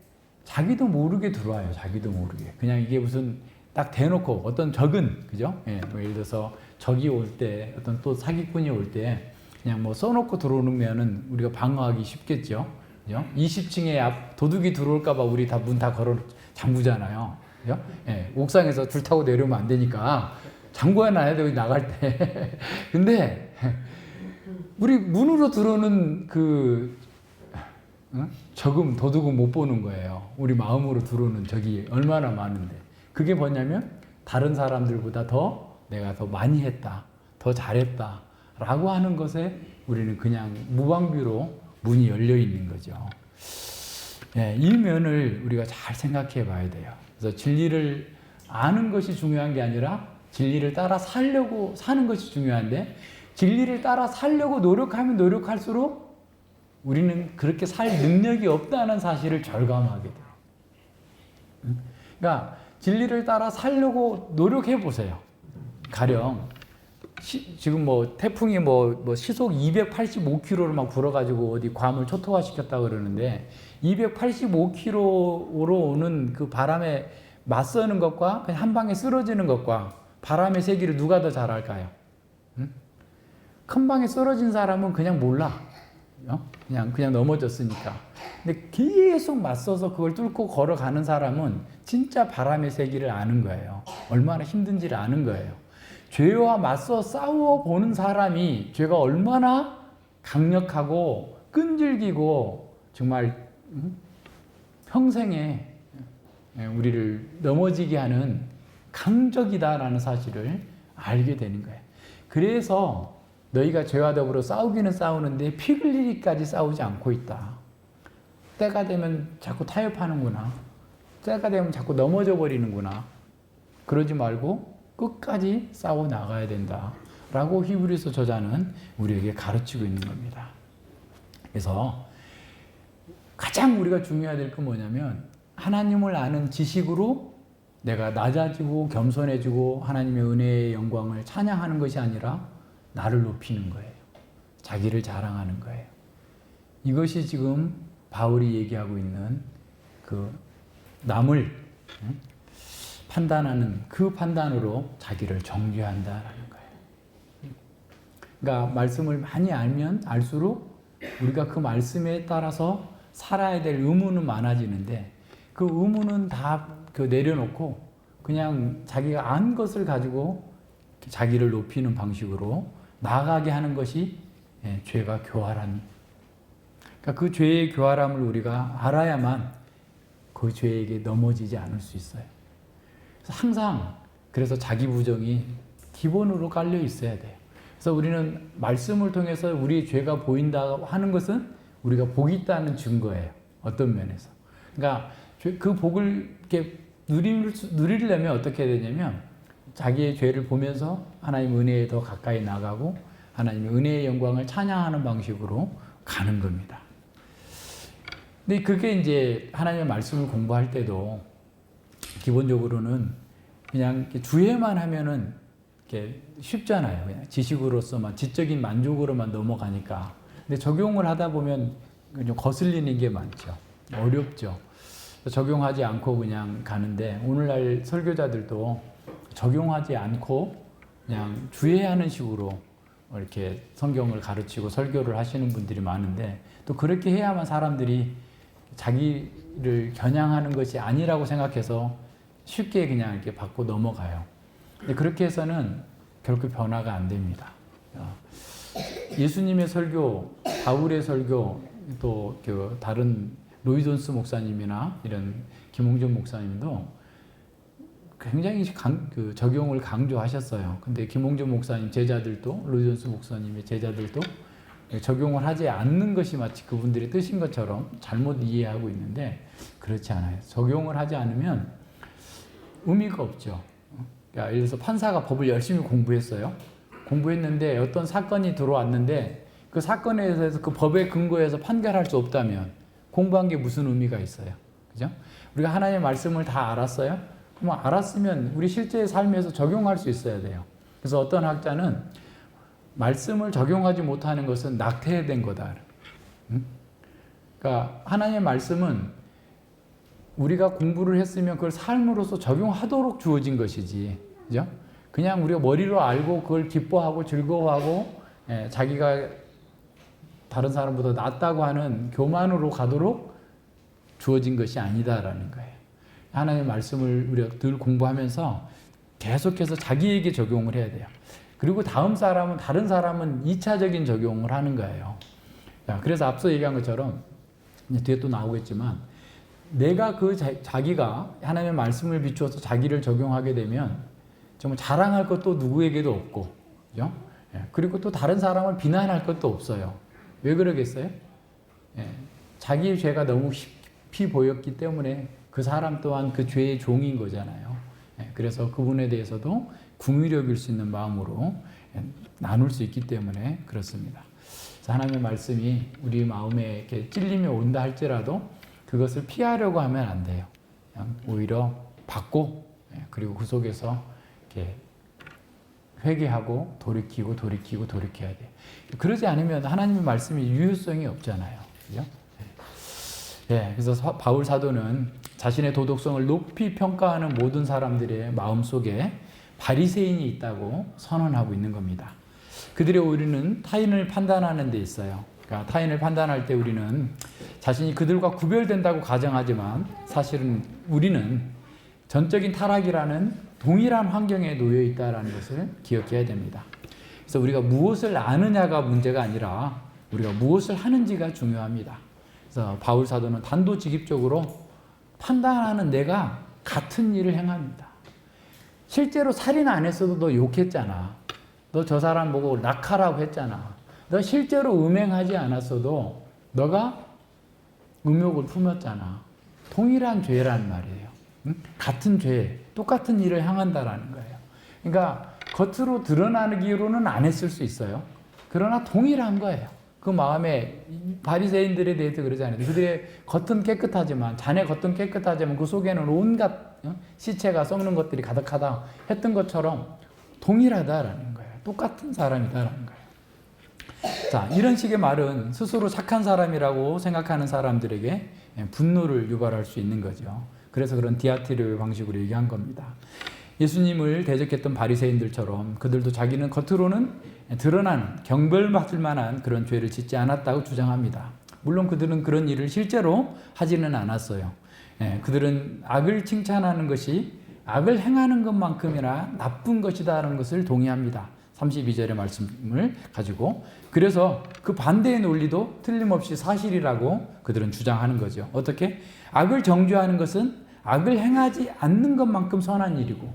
자기도 모르게 들어와요. 자기도 모르게. 그냥 이게 무슨 딱 대놓고 어떤 적은, 그죠? 뭐 예를 들어서 적이 올 때, 어떤 또 사기꾼이 올 때 그냥 뭐 써놓고 들어오면은 우리가 방어하기 쉽겠죠. 그죠? 20층에 도둑이 들어올까봐 우리 다 문 다 걸어 잠그잖아요. 그죠? 옥상에서 줄 타고 내려오면 안 되니까 잠궈야 놔야 돼, 나갈 때. 근데 우리 문으로 들어오는 적음, 도둑은 못 보는 거예요. 우리 마음으로 들어오는 적이 얼마나 많은데. 그게 뭐냐면 다른 사람들보다 내가 더 많이 했다, 더 잘했다 라고 하는 것에 우리는 그냥 무방비로 문이 열려 있는 거죠. 이 면을 우리가 잘 생각해 봐야 돼요. 그래서 진리를 아는 것이 중요한 게 아니라 진리를 따라 살려고 사는 것이 중요한데 진리를 따라 살려고 노력하면 노력할수록 우리는 그렇게 살 능력이 없다는 사실을 절감하게 돼요. 그러니까 진리를 따라 살려고 노력해 보세요. 가령 지금 뭐 태풍이 시속 285km를 막 불어가지고 어디 괌을 초토화시켰다 그러는데 285km로 오는 그 바람에 맞서는 것과 그냥 한 방에 쓰러지는 것과 바람의 세기를 누가 더 잘할까요? 큰 방에 쓰러진 사람은 그냥 몰라. 그냥 넘어졌으니까. 근데 계속 맞서서 그걸 뚫고 걸어가는 사람은 진짜 바람의 세기를 아는 거예요. 얼마나 힘든지를 아는 거예요. 죄와 맞서 싸워보는 사람이 죄가 얼마나 강력하고 끈질기고 정말 평생에 우리를 넘어지게 하는 강적이다라는 사실을 알게 되는 거예요. 그래서 너희가 죄와 더불어 싸우기는 싸우는데 피 흘리기까지 싸우지 않고 있다. 때가 되면 자꾸 타협하는구나. 때가 되면 자꾸 넘어져 버리는구나. 그러지 말고 끝까지 싸워 나가야 된다. 라고 히브리서 저자는 우리에게 가르치고 있는 겁니다. 그래서 가장 우리가 중요해야 될 건 뭐냐면 하나님을 아는 지식으로 내가 낮아지고 겸손해지고 하나님의 은혜의 영광을 찬양하는 것이 아니라 나를 높이는 거예요. 자기를 자랑하는 거예요. 이것이 지금 바울이 얘기하고 있는 그 남을 판단하는 그 판단으로 자기를 정죄한다라는 거예요. 그러니까 말씀을 많이 알면 알수록 우리가 그 말씀에 따라서 살아야 될 의무는 많아지는데 그 의무는 다 내려놓고 그냥 자기가 안 것을 가지고 자기를 높이는 방식으로 나아가게 하는 것이 죄가 교활한. 그러니까 그 죄의 교활함을 우리가 알아야만 그 죄에게 넘어지지 않을 수 있어요. 항상 그래서 자기 부정이 기본으로 깔려 있어야 돼요. 그래서 우리는 말씀을 통해서 우리의 죄가 보인다 하는 것은 우리가 복이 있다는 증거예요. 어떤 면에서. 그러니까 그 복을 이렇게 누리려면 어떻게 해야 되냐면 자기의 죄를 보면서 하나님 은혜에 더 가까이 나가고 하나님의 은혜의 영광을 찬양하는 방식으로 가는 겁니다. 근데 그게 이제 하나님의 말씀을 공부할 때도 기본적으로는 그냥 주해만 하면은 이렇게 쉽잖아요. 그냥 지식으로서만, 지적인 만족으로만 넘어가니까. 근데 적용을 하다 보면 좀 거슬리는 게 많죠. 어렵죠. 적용하지 않고 그냥 가는데 오늘날 설교자들도 적용하지 않고 그냥 주해하는 식으로 이렇게 성경을 가르치고 설교를 하시는 분들이 많은데 또 그렇게 해야만 사람들이 자기를 겨냥하는 것이 아니라고 생각해서 쉽게 그냥 이렇게 받고 넘어가요. 근데 그렇게 해서는 결코 변화가 안 됩니다. 예수님의 설교, 바울의 설교, 또 그 다른 로이존스 목사님이나 이런 김홍준 목사님도 굉장히 적용을 강조하셨어요. 근데 김홍준 목사님 제자들도, 로이존스 목사님의 제자들도 적용을 하지 않는 것이 마치 그분들의 뜻인 것처럼 잘못 이해하고 있는데 그렇지 않아요. 적용을 하지 않으면 의미가 없죠. 그러니까 예를 들어서 판사가 법을 열심히 공부했어요. 공부했는데 어떤 사건이 들어왔는데 그 사건에 대해서 그 법의 근거에서 판결할 수 없다면 공부한 게 무슨 의미가 있어요. 그죠? 우리가 하나님의 말씀을 다 알았어요? 그럼 알았으면 우리 실제 삶에서 적용할 수 있어야 돼요. 그래서 어떤 학자는 말씀을 적용하지 못하는 것은 낙태된 거다. 그러니까 하나님의 말씀은 우리가 공부를 했으면 그걸 삶으로서 적용하도록 주어진 것이지. 그죠? 그냥 우리가 머리로 알고 그걸 기뻐하고 즐거워하고 자기가 다른 사람보다 낫다고 하는 교만으로 가도록 주어진 것이 아니다라는 거예요. 하나님의 말씀을 우리가 늘 공부하면서 계속해서 자기에게 적용을 해야 돼요. 그리고 다른 사람은 2차적인 적용을 하는 거예요. 그래서 앞서 얘기한 것처럼 뒤에 또 나오겠지만 내가 자기가 하나님의 말씀을 비추어서 자기를 적용하게 되면 정말 자랑할 것도 누구에게도 없고, 그죠? 그리고 또 다른 사람을 비난할 것도 없어요. 왜 그러겠어요? 자기의 죄가 너무 깊이 보였기 때문에 그 사람 또한 그 죄의 종인 거잖아요. 그래서 그분에 대해서도 궁휼히 여길 수 있는 마음으로 나눌 수 있기 때문에 그렇습니다. 하나님의 말씀이 우리 마음에 이렇게 찔림이 온다 할지라도 그것을 피하려고 하면 안 돼요. 그냥 오히려 받고 그리고 그 속에서 이렇게 회개하고 돌이키고 돌이켜야 돼요. 그러지 않으면 하나님의 말씀이 유효성이 없잖아요. 그죠? 그래서 바울 사도는 자신의 도덕성을 높이 평가하는 모든 사람들의 마음속에 바리새인이 있다고 선언하고 있는 겁니다. 그들의 오류는 타인을 판단하는 데 있어요. 그러니까 타인을 판단할 때 우리는 자신이 그들과 구별된다고 가정하지만 사실은 우리는 전적인 타락이라는 동일한 환경에 놓여 있다는 것을 기억해야 됩니다. 그래서 우리가 무엇을 아느냐가 문제가 아니라 우리가 무엇을 하는지가 중요합니다. 그래서 바울 사도는 단도직입적으로 판단하는 내가 같은 일을 행합니다. 실제로 살인 안 했어도 너 욕했잖아. 너 저 사람 보고 낙하라고 했잖아. 너 실제로 음행하지 않았어도 너가 음욕을 품었잖아. 동일한 죄란 말이에요. 응? 같은 죄, 똑같은 일을 향한다라는 거예요. 그러니까 겉으로 드러나기로는 안 했을 수 있어요. 그러나 동일한 거예요. 그 마음에 바리새인들에 대해서 그러지 않아요. 그들의 겉은 깨끗하지만 자네 겉은 깨끗하지만 그 속에는 온갖 시체가 썩는 것들이 가득하다 했던 것처럼 동일하다라는 거예요. 똑같은 사람이다라는 거예요. 자, 이런 식의 말은 스스로 착한 사람이라고 생각하는 사람들에게 분노를 유발할 수 있는 거죠. 그래서 그런 디아트르 방식으로 얘기한 겁니다. 예수님을 대적했던 바리새인들처럼 그들도 자기는 겉으로는 드러나는 경벌받을 만한 그런 죄를 짓지 않았다고 주장합니다. 물론 그들은 그런 일을 실제로 하지는 않았어요. 그들은 악을 칭찬하는 것이 악을 행하는 것만큼이나 나쁜 것이다라는 것을 동의합니다. 32절의 말씀을 가지고 그래서 그 반대의 논리도 틀림없이 사실이라고 그들은 주장하는 거죠. 어떻게? 악을 정죄하는 것은 악을 행하지 않는 것만큼 선한 일이고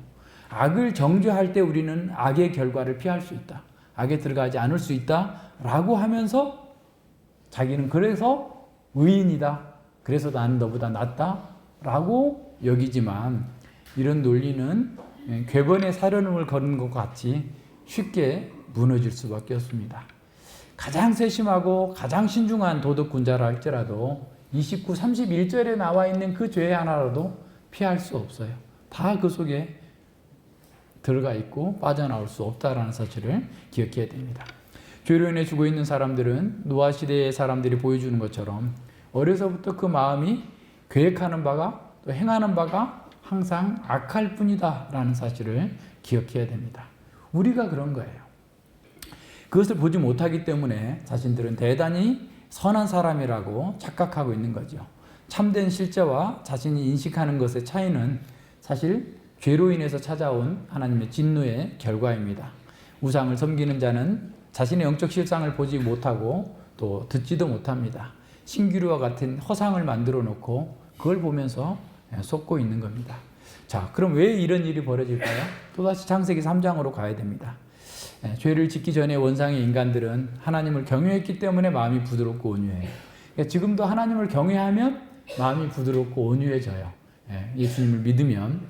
악을 정죄할 때 우리는 악의 결과를 피할 수 있다. 악에 들어가지 않을 수 있다라고 하면서 자기는 그래서 의인이다. 그래서 나는 너보다 낫다라고 여기지만 이런 논리는 궤번에 사려움을 거는 것 같이 쉽게 무너질 수밖에 없습니다. 가장 세심하고 가장 신중한 도덕군자라 할지라도 29, 31절에 나와 있는 그 죄 하나라도 피할 수 없어요. 다 그 속에 들어가 있고 빠져나올 수 없다라는 사실을 기억해야 됩니다. 죄로 인해 죽어 있는 사람들은 노아 시대의 사람들이 보여주는 것처럼 어려서부터 그 마음이 계획하는 바가 또 행하는 바가 항상 악할 뿐이다라는 사실을 기억해야 됩니다. 우리가 그런 거예요. 그것을 보지 못하기 때문에 자신들은 대단히 선한 사람이라고 착각하고 있는 거죠. 참된 실제와 자신이 인식하는 것의 차이는 사실 죄로 인해서 찾아온 하나님의 진노의 결과입니다. 우상을 섬기는 자는 자신의 영적 실상을 보지 못하고 또 듣지도 못합니다. 신기루와 같은 허상을 만들어 놓고 그걸 보면서 속고 있는 겁니다. 자, 그럼 왜 이런 일이 벌어질까요? 또다시 창세기 3장으로 가야 됩니다. 죄를 짓기 전에 원상의 인간들은 하나님을 경외했기 때문에 마음이 부드럽고 온유해요. 그러니까 지금도 하나님을 경외하면 마음이 부드럽고 온유해져요. 예수님을 믿으면.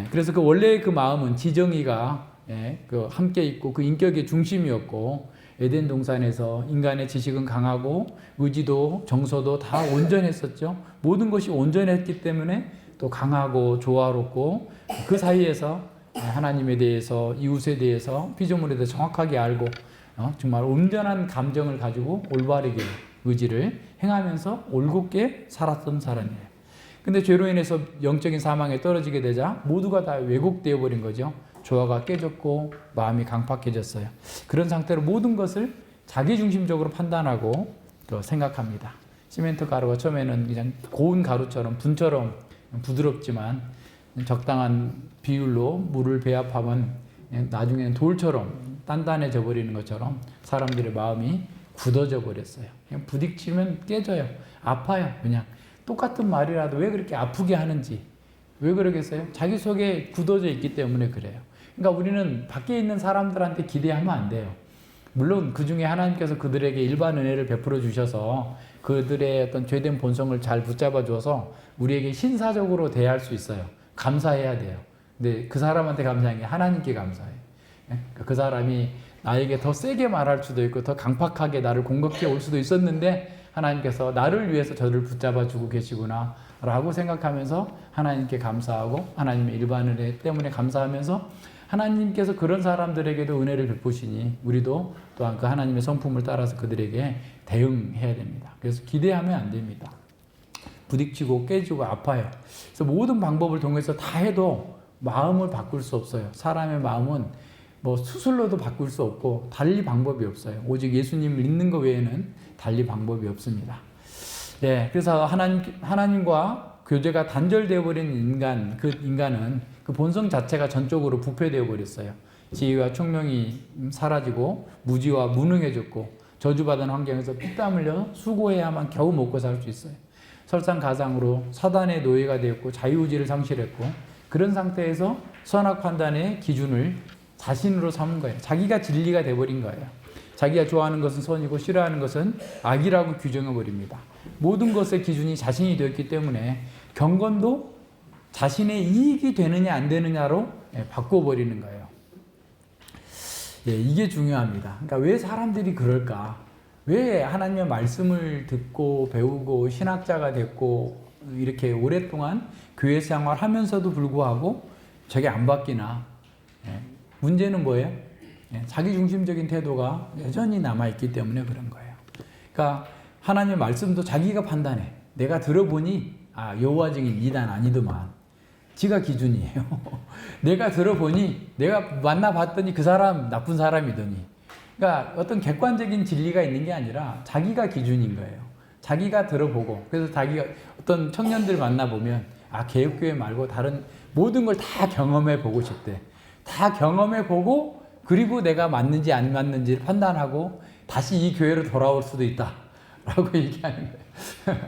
그래서 그 원래의 그 마음은 지정의가 함께 있고 그 인격의 중심이었고 에덴 동산에서 인간의 지식은 강하고 의지도 정서도 다 온전했었죠. 모든 것이 온전했기 때문에 또 강하고 조화롭고 그 사이에서 하나님에 대해서 이웃에 대해서 피조물에 대해서 정확하게 알고 정말 온전한 감정을 가지고 올바르게 의지를 행하면서 올곧게 살았던 사람이에요. 근데 죄로 인해서 영적인 사망에 떨어지게 되자 모두가 다 왜곡되어 버린 거죠. 조화가 깨졌고 마음이 강팍해졌어요. 그런 상태로 모든 것을 자기중심적으로 판단하고 생각합니다. 시멘트 가루가 처음에는 그냥 고운 가루처럼 분처럼 부드럽지만 적당한 비율로 물을 배합하면 나중에는 돌처럼 단단해져 버리는 것처럼 사람들의 마음이 굳어져 버렸어요. 그냥 부딪히면 깨져요. 아파요. 그냥 똑같은 말이라도 왜 그렇게 아프게 하는지 왜 그러겠어요? 자기 속에 굳어져 있기 때문에 그래요. 그러니까 우리는 밖에 있는 사람들한테 기대하면 안 돼요. 물론 그 중에 하나님께서 그들에게 일반 은혜를 베풀어 주셔서 그들의 어떤 죄된 본성을 잘 붙잡아 줘서 우리에게 신사적으로 대할 수 있어요. 감사해야 돼요. 근데 그 사람한테 감사한 게 하나님께 감사해요. 그 사람이 나에게 더 세게 말할 수도 있고 더 강팍하게 나를 공격해 올 수도 있었는데 하나님께서 나를 위해서 저를 붙잡아 주고 계시구나 라고 생각하면서 하나님께 감사하고 하나님의 일반 은혜 때문에 감사하면서 하나님께서 그런 사람들에게도 은혜를 베푸시니 우리도 또한 그 하나님의 성품을 따라서 그들에게 대응해야 됩니다. 그래서 기대하면 안 됩니다. 부딪히고 깨지고 아파요. 그래서 모든 방법을 통해서 다 해도 마음을 바꿀 수 없어요. 사람의 마음은 뭐 수술로도 바꿀 수 없고 달리 방법이 없어요. 오직 예수님을 믿는 것 외에는 달리 방법이 없습니다. 그래서 하나님과 교제가 단절되어 버린 인간, 그 인간은 그 본성 자체가 전적으로 부패되어 버렸어요. 지혜와 총명이 사라지고 무지와 무능해졌고 저주받은 환경에서 피땀 흘려 수고해야만 겨우 먹고 살 수 있어요. 설상가상으로 사단의 노예가 되었고 자유의지를 상실했고 그런 상태에서 선악 판단의 기준을 자신으로 삼은 거예요. 자기가 진리가 돼버린 거예요. 자기가 좋아하는 것은 선이고 싫어하는 것은 악이라고 규정해버립니다. 모든 것의 기준이 자신이 되었기 때문에 경건도 자신의 이익이 되느냐 안 되느냐로 바꿔버리는 거예요. 이게 중요합니다. 그러니까 왜 사람들이 그럴까? 왜 하나님의 말씀을 듣고 배우고 신학자가 됐고 이렇게 오랫동안 교회 생활하면서도 불구하고 저게 안 바뀌나? 문제는 뭐예요? 자기중심적인 태도가 여전히 남아있기 때문에 그런 거예요. 그러니까 하나님의 말씀도 자기가 판단해. 내가 들어보니 여호와 증인 이단 아니더만. 지가 기준이에요. 내가 들어보니 내가 만나봤더니 그 사람 나쁜 사람이더니. 그러니까 어떤 객관적인 진리가 있는 게 아니라 자기가 기준인 거예요. 자기가 들어보고 그래서 자기가 어떤 청년들 만나보면 개혁교회 말고 다른 모든 걸 다 경험해 보고 싶대. 다 경험해 보고 그리고 내가 맞는지 안 맞는지를 판단하고 다시 이 교회로 돌아올 수도 있다 라고 얘기하는 거예요.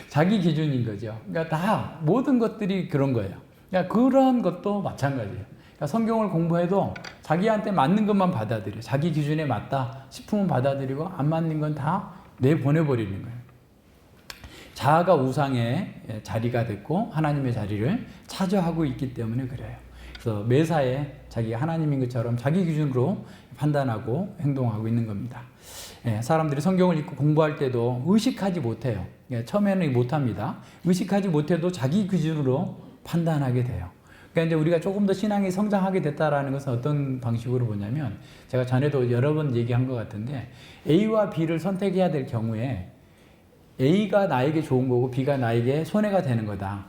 자기 기준인 거죠. 그러니까 다 모든 것들이 그런 거예요. 그러니까 그런 것도 마찬가지예요. 그러니까 성경을 공부해도 자기한테 맞는 것만 받아들여요. 자기 기준에 맞다 싶으면 받아들이고 안 맞는 건 다 내보내버리는 거예요. 자아가 우상의 자리가 됐고 하나님의 자리를 차지하고 있기 때문에 그래요. 그래서 매사에 자기가 하나님인 것처럼 자기 기준으로 판단하고 행동하고 있는 겁니다. 예, 사람들이 성경을 읽고 공부할 때도 의식하지 못해요. 예, 처음에는 못합니다. 의식하지 못해도 자기 기준으로 판단하게 돼요. 그러니까 이제 우리가 조금 더 신앙이 성장하게 됐다라는 것은 어떤 방식으로 보냐면, 제가 전에도 여러 번 얘기한 것 같은데, A와 B를 선택해야 될 경우에 A가 나에게 좋은 거고 B가 나에게 손해가 되는 거다.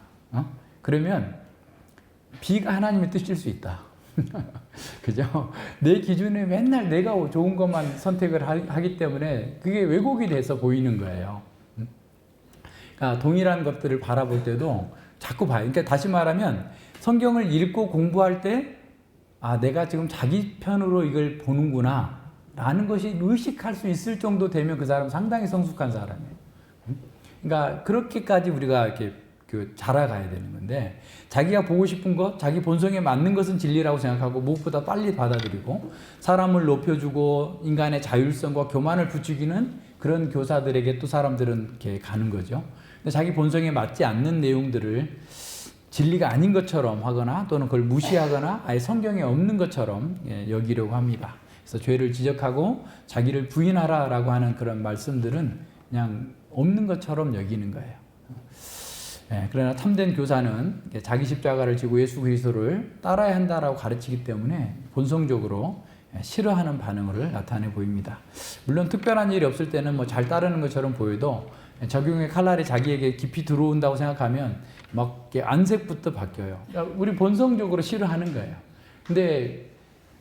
그러면 B가 하나님의 뜻일 수 있다. 그죠? 내 기준에 맨날 내가 좋은 것만 선택을 하기 때문에 그게 왜곡이 돼서 보이는 거예요. 그러니까 동일한 것들을 바라볼 때도 자꾸 봐요. 그러니까 다시 말하면 성경을 읽고 공부할 때, 아, 내가 지금 자기 편으로 이걸 보는구나 라는 것이 의식할 수 있을 정도 되면 그 사람은 상당히 성숙한 사람이에요. 그러니까 그렇게까지 우리가 이렇게 자라가야 되는 건데, 자기가 보고 싶은 것, 자기 본성에 맞는 것은 진리라고 생각하고 무엇보다 빨리 받아들이고 사람을 높여주고 인간의 자율성과 교만을 부추기는 그런 교사들에게 또 사람들은 이렇게 가는 거죠. 근데 자기 본성에 맞지 않는 내용들을 진리가 아닌 것처럼 하거나 또는 그걸 무시하거나 아예 성경에 없는 것처럼 여기려고 합니다. 그래서 죄를 지적하고 자기를 부인하라라고 하는 그런 말씀들은 그냥 없는 것처럼 여기는 거예요. 그러나 참된 교사는 자기 십자가를 지고 예수 그리스도를 따라야 한다라고 가르치기 때문에 본성적으로 싫어하는 반응을 나타내 보입니다. 물론 특별한 일이 없을 때는 뭐 잘 따르는 것처럼 보여도 적용의 칼날이 자기에게 깊이 들어온다고 생각하면 막 안색부터 바뀌어요. 그러니까 우리 본성적으로 싫어하는 거예요. 근데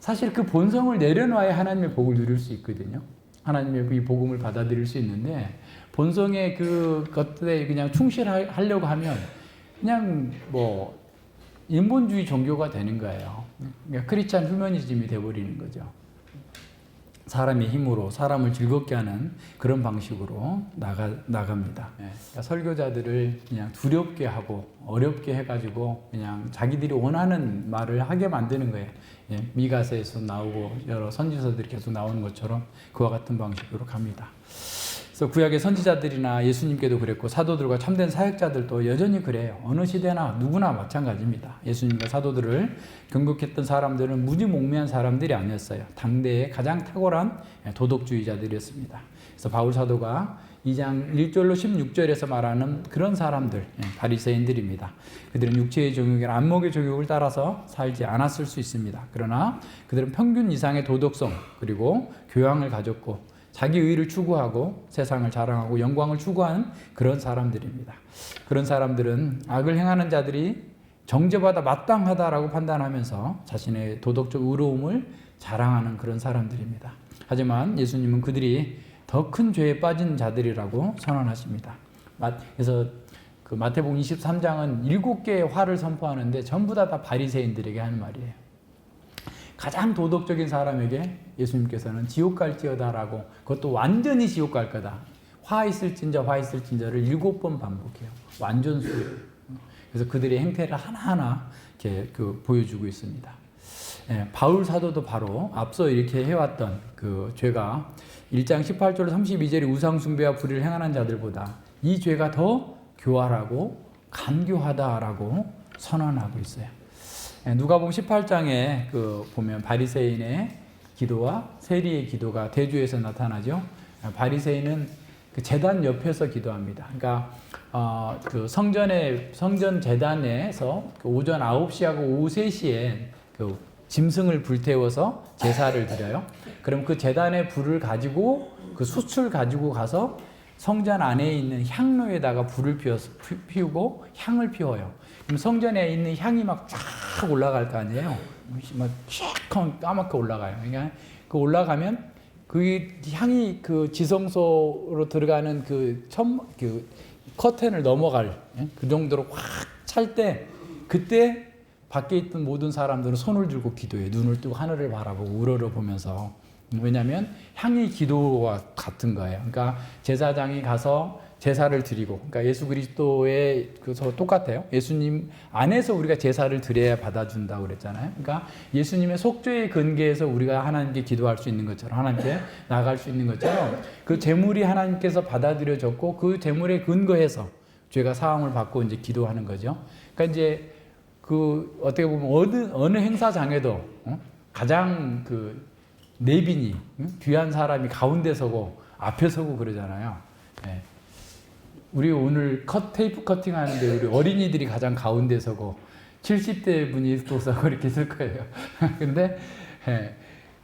사실 그 본성을 내려놔야 하나님의 복을 누릴 수 있거든요. 하나님의 이 복음을 받아들일 수 있는데, 본성의 그 것들에 그냥 충실하려고 하면 그냥 뭐 인본주의 종교가 되는 거예요. 그러니까 크리스찬 휴머니즘이 돼버리는 거죠. 사람의 힘으로 사람을 즐겁게 하는 그런 방식으로 나갑니다. 그러니까 설교자들을 그냥 두렵게 하고 어렵게 해가지고 그냥 자기들이 원하는 말을 하게 만드는 거예요. 미가서에서 나오고 여러 선지서들이 계속 나오는 것처럼 그와 같은 방식으로 갑니다. 그래서 구약의 선지자들이나 예수님께도 그랬고 사도들과 참된 사역자들도 여전히 그래요. 어느 시대나 누구나 마찬가지입니다. 예수님과 사도들을 경극했던 사람들은 무지몽매한 사람들이 아니었어요. 당대의 가장 탁월한 도덕주의자들이었습니다. 그래서 바울 사도가 2장 1절로 16절에서 말하는 그런 사람들, 바리새인들입니다. 그들은 육체의 정욕이나 안목의 정욕을 따라서 살지 않았을 수 있습니다. 그러나 그들은 평균 이상의 도덕성 그리고 교양을 가졌고 자기 의를 추구하고 세상을 자랑하고 영광을 추구하는 그런 사람들입니다. 그런 사람들은 악을 행하는 자들이 정죄받아 마땅하다라고 판단하면서 자신의 도덕적 의로움을 자랑하는 그런 사람들입니다. 하지만 예수님은 그들이 더 큰 죄에 빠진 자들이라고 선언하십니다. 그래서 그 마태복음 23장은 7개의 화를 선포하는데 전부 다 바리새인들에게 하는 말이에요. 가장 도덕적인 사람에게 예수님께서는 지옥 갈지어다라고, 그것도 완전히 지옥 갈 거다. 화 있을진저 화 있을진저를 7번 반복해요. 완전수예요. 그래서 그들의 행태를 하나하나 이렇게 보여주고 있습니다. 바울 사도도 바로 앞서 이렇게 해왔던 그 죄가 1장 18절 32절의 우상숭배와 불의를 행하는 자들보다 이 죄가 더 교활하고 간교하다라고 선언하고 있어요. 누가복음 18장에 보면 바리새인의 기도와 세리의 기도가 대조해서 나타나죠. 바리새인은 그 제단 옆에서 기도합니다. 그러니까 그 성전 제단에서 오전 9시하고 오후 3시에 그 짐승을 불태워서 제사를 드려요. 그럼 그 제단의 불을 가지고 그 숯을 가지고 가서 성전 안에 있는 향로에다가 불을 피우고 향을 피워요. 그럼 성전에 있는 향이 막 쫙 올라갈 거 아니에요. 막 쫙 까맣게 올라가요. 그러니까 그 올라가면 그 향이 그 지성소로 들어가는 그 커튼을 넘어갈 그 정도로 확 찰 때, 그때 밖에 있던 모든 사람들은 손을 들고 기도해요. 눈을 뜨고 하늘을 바라보고 우러러보면서. 왜냐하면 향이 기도와 같은 거예요. 그러니까 제사장이 가서 제사를 드리고, 그러니까 예수 그리스도의 그서 똑같아요. 예수님 안에서 우리가 제사를 드려야 받아준다고 그랬잖아요. 그러니까 예수님의 속죄의 근거에서 우리가 하나님께 기도할 수 있는 것처럼, 하나님께 나아갈 수 있는 것처럼 그 제물이 하나님께서 받아들여졌고 그 제물에 근거해서 죄가 사함을 받고 이제 기도하는 거죠. 그러니까 이제 그 어떻게 보면 어느 행사장에도 가장 그 내빈이 귀한 사람이 가운데 서고 앞에 서고 그러잖아요. 예. 우리 오늘 테이프 커팅 하는데 우리 어린이들이 가장 가운데 서고 70대 분이 또 서고 이렇게 있을 거예요. 근데 예.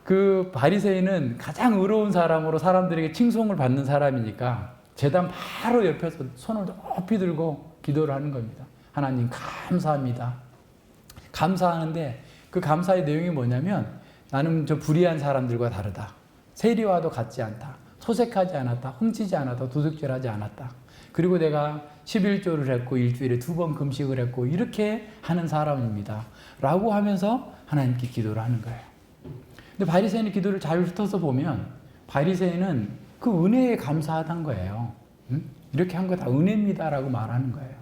그 바리새인은 가장 의로운 사람으로 사람들에게 칭송을 받는 사람이니까 제단 바로 옆에서 손을 높이 들고 기도를 하는 겁니다. 하나님 감사합니다. 감사하는데 그 감사의 내용이 뭐냐면 나는 저 불의한 사람들과 다르다. 세리와도 같지 않다. 토색하지 않았다. 훔치지 않았다. 도둑질하지 않았다. 그리고 내가 11조를 했고 일주일에 2번 금식을 했고 이렇게 하는 사람입니다. 라고 하면서 하나님께 기도를 하는 거예요. 근데 바리새인의 기도를 잘 훑어서 보면 바리새인은 그 은혜에 감사하다는 거예요. 이렇게 한 거 다 은혜입니다라고 말하는 거예요.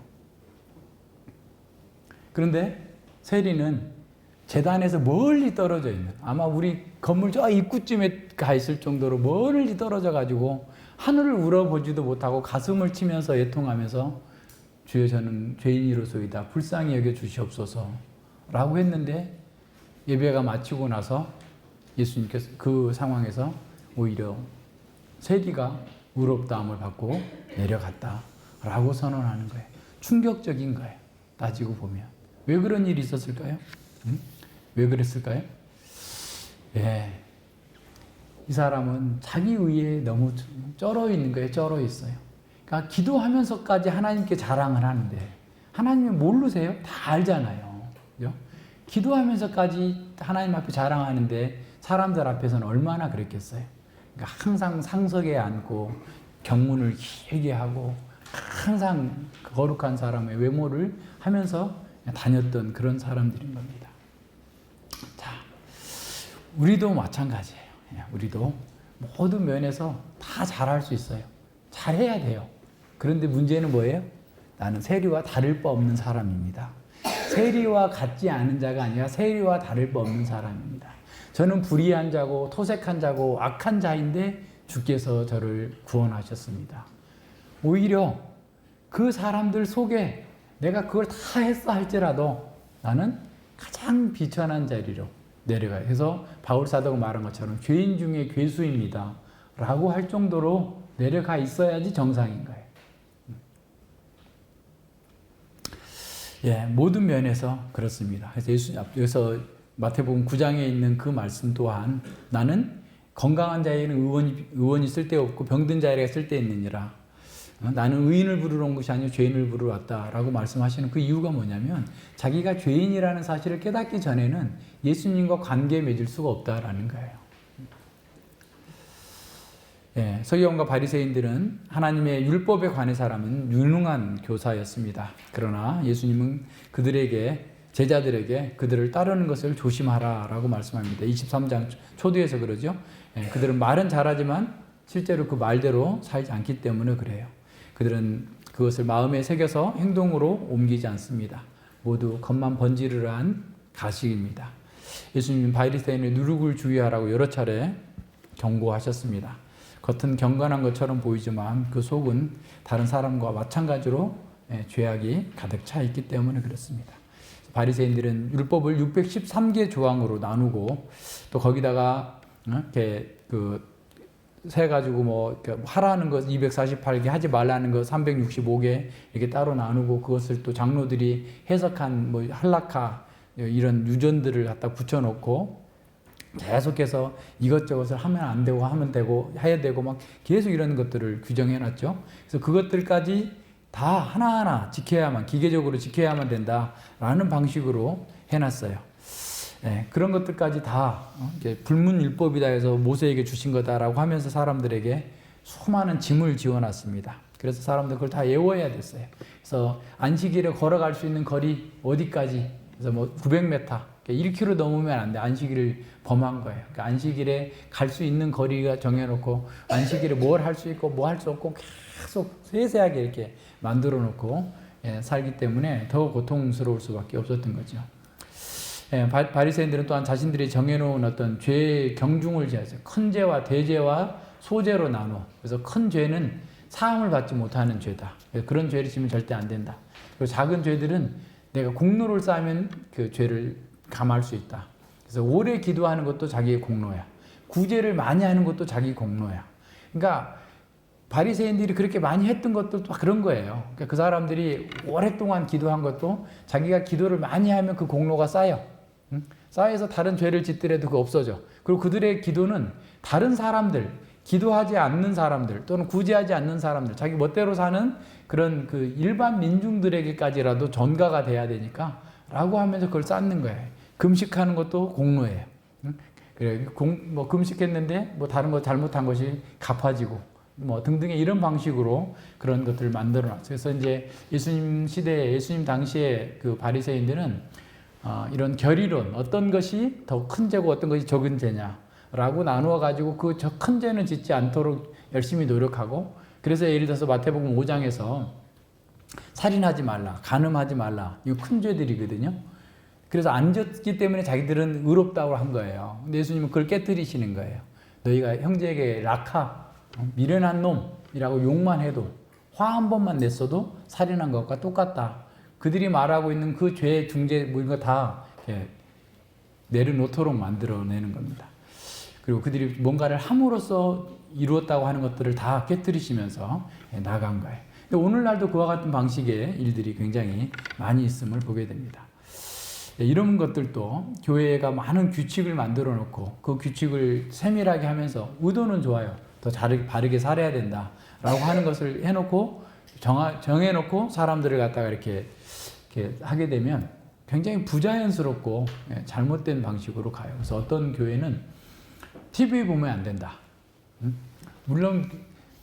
그런데 세리는 제단에서 멀리 떨어져 있는, 아마 우리 건물 저 입구쯤에 가 있을 정도로 멀리 떨어져 가지고 하늘을 울어보지도 못하고 가슴을 치면서 애통하면서 주여 저는 죄인이로소이다 불쌍히 여겨 주시옵소서 라고 했는데 예배가 마치고 나서 예수님께서 그 상황에서 오히려 세리가 의롭다함을 받고 내려갔다 라고 선언하는 거예요. 충격적인 거예요. 따지고 보면. 왜 그런 일이 있었을까요? 왜 그랬을까요? 예. 이 사람은 자기 의에 너무 쩔어 있는 거예요. 쩔어 있어요. 그러니까 기도하면서까지 하나님께 자랑을 하는데 하나님이 모르세요? 다 알잖아요. 그죠? 기도하면서까지 하나님 앞에 자랑하는데 사람들 앞에서는 얼마나 그랬겠어요. 그러니까 항상 상석에 앉고 경문을 길게 하고 항상 거룩한 사람의 외모를 하면서 다녔던 그런 사람들인 겁니다. 자, 우리도 마찬가지예요. 우리도 모든 면에서 다 잘할 수 있어요. 잘해야 돼요. 그런데 문제는 뭐예요? 나는 세리와 다를 바 없는 사람입니다. 세리와 같지 않은 자가 아니라 세리와 다를 바 없는 사람입니다. 저는 불의한 자고 토색한 자고 악한 자인데 주께서 저를 구원하셨습니다. 오히려 그 사람들 속에 내가 그걸 다 했어 할지라도 나는 가장 비천한 자리로 내려가요. 그래서 바울 사도가 말한 것처럼 죄인 중에 괴수입니다 라고 할 정도로 내려가 있어야지 정상인 거예요. 예, 모든 면에서 그렇습니다. 그래서 여기서 마태복음 9장에 있는 그 말씀 또한 나는 건강한 자에는 의원이 쓸데없고 병든 자에게 쓸데있느니라. 나는 의인을 부르러 온 것이 아니라 죄인을 부르러 왔다라고 말씀하시는 그 이유가 뭐냐면 자기가 죄인이라는 사실을 깨닫기 전에는 예수님과 관계 맺을 수가 없다라는 거예요. 예, 서기관과 바리새인들은 하나님의 율법에 관한 사람은 유능한 교사였습니다. 그러나 예수님은 제자들에게 그들을 따르는 것을 조심하라라고 말씀합니다. 23장 초두에서 그러죠. 예, 그들은 말은 잘하지만 실제로 그 말대로 살지 않기 때문에 그래요. 그들은 그것을 마음에 새겨서 행동으로 옮기지 않습니다. 모두 겉만 번지르르한 가식입니다. 예수님은 바리새인의 누룩을 주의하라고 여러 차례 경고하셨습니다. 겉은 경건한 것처럼 보이지만 그 속은 다른 사람과 마찬가지로 죄악이 가득 차 있기 때문에 그렇습니다. 바리새인들은 율법을 613개 조항으로 나누고 또 거기다가 이렇게 세 가지고 뭐 하라는 것 248개 하지 말라는 것 365개 이렇게 따로 나누고 그것을 또 장로들이 해석한 뭐 할라카 이런 유전들을 갖다 붙여놓고 계속해서 이것저것을 하면 안 되고 하면 되고 해야 되고 막 계속 이런 것들을 규정해놨죠. 그래서 그것들까지 다 하나하나 지켜야만 기계적으로 지켜야만 된다라는 방식으로 해놨어요. 네, 그런 것들까지 다 불문율법이다 해서 모세에게 주신 거다라고 하면서 사람들에게 수많은 짐을 지어놨습니다. 그래서 사람들 그걸 다 외워야 됐어요. 그래서 안식일에 걸어갈 수 있는 거리 어디까지? 그래서 뭐 900m, 1km 넘으면 안 돼. 안식일을 범한 거예요. 그러니까 안식일에 갈 수 있는 거리가 정해놓고 안식일에 뭘 할 수 있고 뭐 할 수 없고 계속 세세하게 이렇게 만들어 놓고 살기 때문에 더 고통스러울 수밖에 없었던 거죠. 바리새인들은 또한 자신들이 정해놓은 어떤 죄의 경중을 지었어요. 큰 죄와 대죄와 소죄로 나눠. 그래서 큰 죄는 사함을 받지 못하는 죄다. 그런 죄를 지면 절대 안 된다. 그리고 작은 죄들은 내가 공로를 쌓으면 그 죄를 감할 수 있다. 그래서 오래 기도하는 것도 자기의 공로야. 구제를 많이 하는 것도 자기 공로야. 그러니까 바리새인들이 그렇게 많이 했던 것도 또 그런 거예요. 그러니까 그 사람들이 오랫동안 기도한 것도 자기가 기도를 많이 하면 그 공로가 쌓여. 쌓여서 다른 죄를 짓더라도 그거 없어져. 그리고 그들의 기도는 다른 사람들, 기도하지 않는 사람들 또는 구제하지 않는 사람들, 자기 멋대로 사는 그런 그 일반 민중들에게까지라도 전가가 돼야 되니까 라고 하면서 그걸 쌓는 거예요. 금식하는 것도 공로예요. 그래, 뭐 금식했는데 뭐 다른 거 잘못한 것이 갚아지고 뭐 등등의 이런 방식으로 그런 것들을 만들어 놨어요. 그래서 이제 예수님 시대에, 예수님 당시에 그 바리새인들은 이런 결의론, 어떤 것이 더 큰 죄고 어떤 것이 적은 죄냐라고 나누어 가지고 그 저 큰 죄는 짓지 않도록 열심히 노력하고, 그래서 예를 들어서 마태복음 5장에서 살인하지 말라, 간음하지 말라, 이거 큰 죄들이거든요. 그래서 안 졌기 때문에 자기들은 의롭다고 한 거예요. 근데 예수님은 그걸 깨뜨리시는 거예요. 너희가 형제에게 락하, 미련한 놈이라고 욕만 해도, 화 한 번만 냈어도 살인한 것과 똑같다. 그들이 말하고 있는 그 죄, 중죄, 뭐 이런 거 다 내려놓도록 만들어내는 겁니다. 그리고 그들이 뭔가를 함으로써 이루었다고 하는 것들을 다 깨뜨리시면서 나간 거예요. 근데 오늘날도 그와 같은 방식의 일들이 굉장히 많이 있음을 보게 됩니다. 이런 것들도 교회가 많은 규칙을 만들어 놓고 그 규칙을 세밀하게 하면서 의도는 좋아요. 더 바르게 살아야 된다 라고 하는 것을 해놓고 정해놓고 사람들을 갖다가 이렇게 하게 되면 굉장히 부자연스럽고 잘못된 방식으로 가요. 그래서 어떤 교회는 TV 보면 안 된다. 물론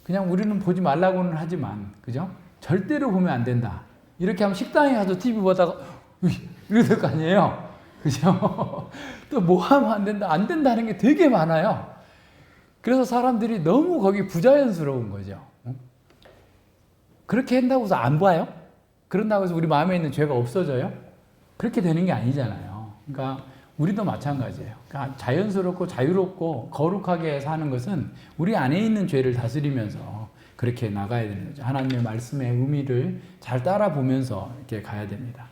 그냥 우리는 보지 말라고는 하지만, 그죠? 절대로 보면 안 된다. 이렇게 하면 식당에 가서 TV 보다가 이럴 거 아니에요. 그죠? 또 뭐 하면 안 된다. 안 된다는 게 되게 많아요. 그래서 사람들이 너무 거기 부자연스러운 거죠. 그렇게 한다고 해서 안 봐요? 그런다고 해서 우리 마음에 있는 죄가 없어져요? 그렇게 되는 게 아니잖아요. 그러니까 우리도 마찬가지예요. 그러니까 자연스럽고 자유롭고 거룩하게 사는 것은 우리 안에 있는 죄를 다스리면서 그렇게 나가야 되는 거죠. 하나님의 말씀의 의미를 잘 따라보면서 이렇게 가야 됩니다.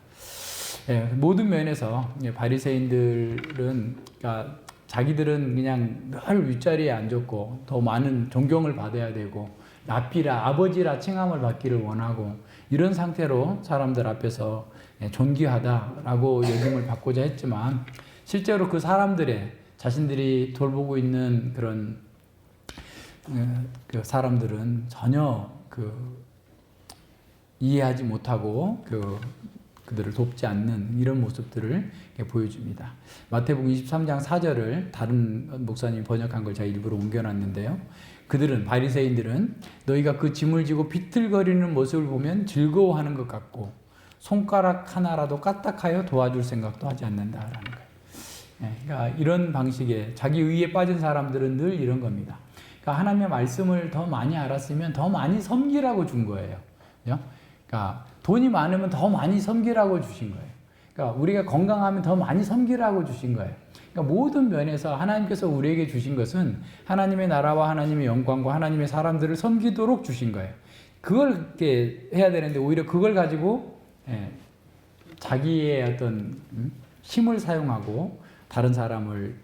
모든 면에서 바리새인들은, 그러니까 자기들은 그냥 늘 윗자리에 앉았고 더 많은 존경을 받아야 되고 랍비라, 아버지라 칭함을 받기를 원하고, 이런 상태로 사람들 앞에서 존귀하다라고 여김을 받고자 했지만, 실제로 그 사람들의, 자신들이 돌보고 있는 그런 그 사람들은 전혀 이해하지 못하고 그들을 돕지 않는 이런 모습들을 보여줍니다. 마태복음 23장 4절을 다른 목사님이 번역한 걸 제가 일부러 옮겨놨는데요. 그들은, 바리새인들은 너희가 그 짐을 지고 비틀거리는 모습을 보면 즐거워하는 것 같고 손가락 하나라도 까딱하여 도와줄 생각도 하지 않는다라는 거예요. 그러니까 이런 방식의 자기 의에 빠진 사람들은 늘 이런 겁니다. 그러니까 하나님의 말씀을 더 많이 알았으면 더 많이 섬기라고 준 거예요. 그러니까 돈이 많으면 더 많이 섬기라고 주신 거예요. 그러니까 우리가 건강하면 더 많이 섬기라고 주신 거예요. 그러니까 모든 면에서 하나님께서 우리에게 주신 것은 하나님의 나라와 하나님의 영광과 하나님의 사람들을 섬기도록 주신 거예요. 그걸 이렇게 해야 되는데 오히려 그걸 가지고 자기의 어떤 힘을 사용하고 다른 사람을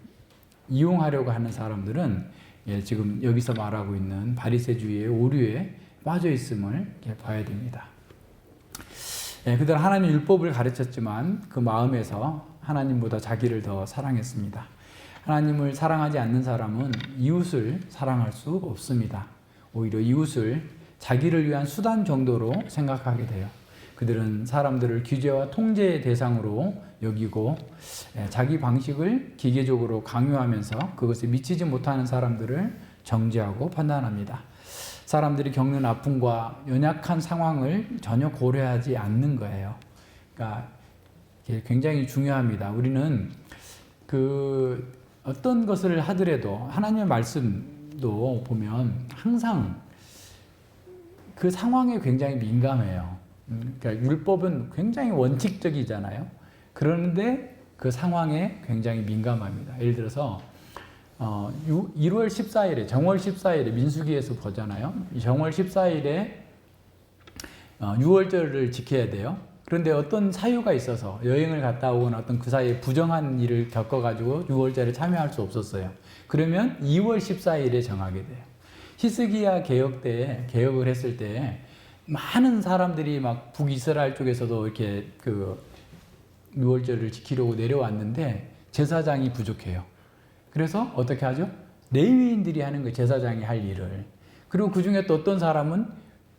이용하려고 하는 사람들은 지금 여기서 말하고 있는 바리새주의의 오류에 빠져 있음을 봐야 됩니다. 그들은 하나님 율법을 가르쳤지만 그 마음에서 하나님보다 자기를 더 사랑했습니다. 하나님을 사랑하지 않는 사람은 이웃을 사랑할 수 없습니다. 오히려 이웃을 자기를 위한 수단 정도로 생각하게 돼요. 그들은 사람들을 규제와 통제의 대상으로 여기고 자기 방식을 기계적으로 강요하면서 그것에 미치지 못하는 사람들을 정죄하고 판단합니다. 사람들이 겪는 아픔과 연약한 상황을 전혀 고려하지 않는 거예요. 그러니까 굉장히 중요합니다. 우리는 어떤 것을 하더라도 하나님의 말씀도 보면 항상 그 상황에 굉장히 민감해요. 그러니까 율법은 굉장히 원칙적이잖아요. 그런데 그 상황에 굉장히 민감합니다. 예를 들어서 1월 14일에, 정월 14일에 민수기에서 보잖아요. 정월 14일에 6월절을 지켜야 돼요. 그런데 어떤 사유가 있어서 여행을 갔다 오거나 어떤 그 사이에 부정한 일을 겪어가지고 유월절에 참여할 수 없었어요. 그러면 2월 14일에 정하게 돼요. 히스기야 개혁 때, 개혁을 했을 때 많은 사람들이 막 북이스라엘 쪽에서도 이렇게 그 유월절을 지키려고 내려왔는데 제사장이 부족해요. 그래서 어떻게 하죠? 레위인들이 하는 거예요. 제사장이 할 일을. 그리고 그 중에 또 어떤 사람은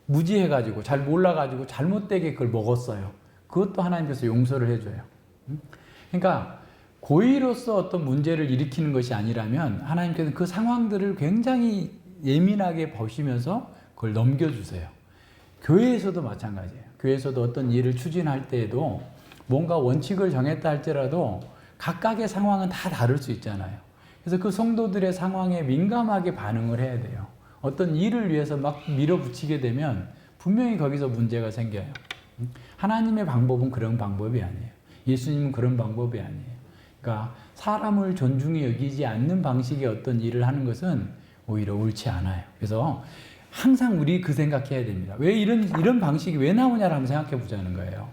무지해가지고 잘 몰라가지고 잘못되게 그걸 먹었어요. 그것도 하나님께서 용서를 해줘요. 그러니까 고의로서 어떤 문제를 일으키는 것이 아니라면 하나님께서는 그 상황들을 굉장히 예민하게 보시면서 그걸 넘겨주세요. 교회에서도 마찬가지예요. 교회에서도 어떤 일을 추진할 때에도 뭔가 원칙을 정했다 할지라도 각각의 상황은 다 다를 수 있잖아요. 그래서 그 성도들의 상황에 민감하게 반응을 해야 돼요. 어떤 일을 위해서 막 밀어붙이게 되면 분명히 거기서 문제가 생겨요. 하나님의 방법은 그런 방법이 아니에요. 예수님은 그런 방법이 아니에요. 그러니까 사람을 존중히 여기지 않는 방식의 어떤 일을 하는 것은 오히려 옳지 않아요. 그래서 항상 우리 그 생각해야 됩니다. 왜 이런 방식이 왜 나오냐를 한번 생각해 보자는 거예요.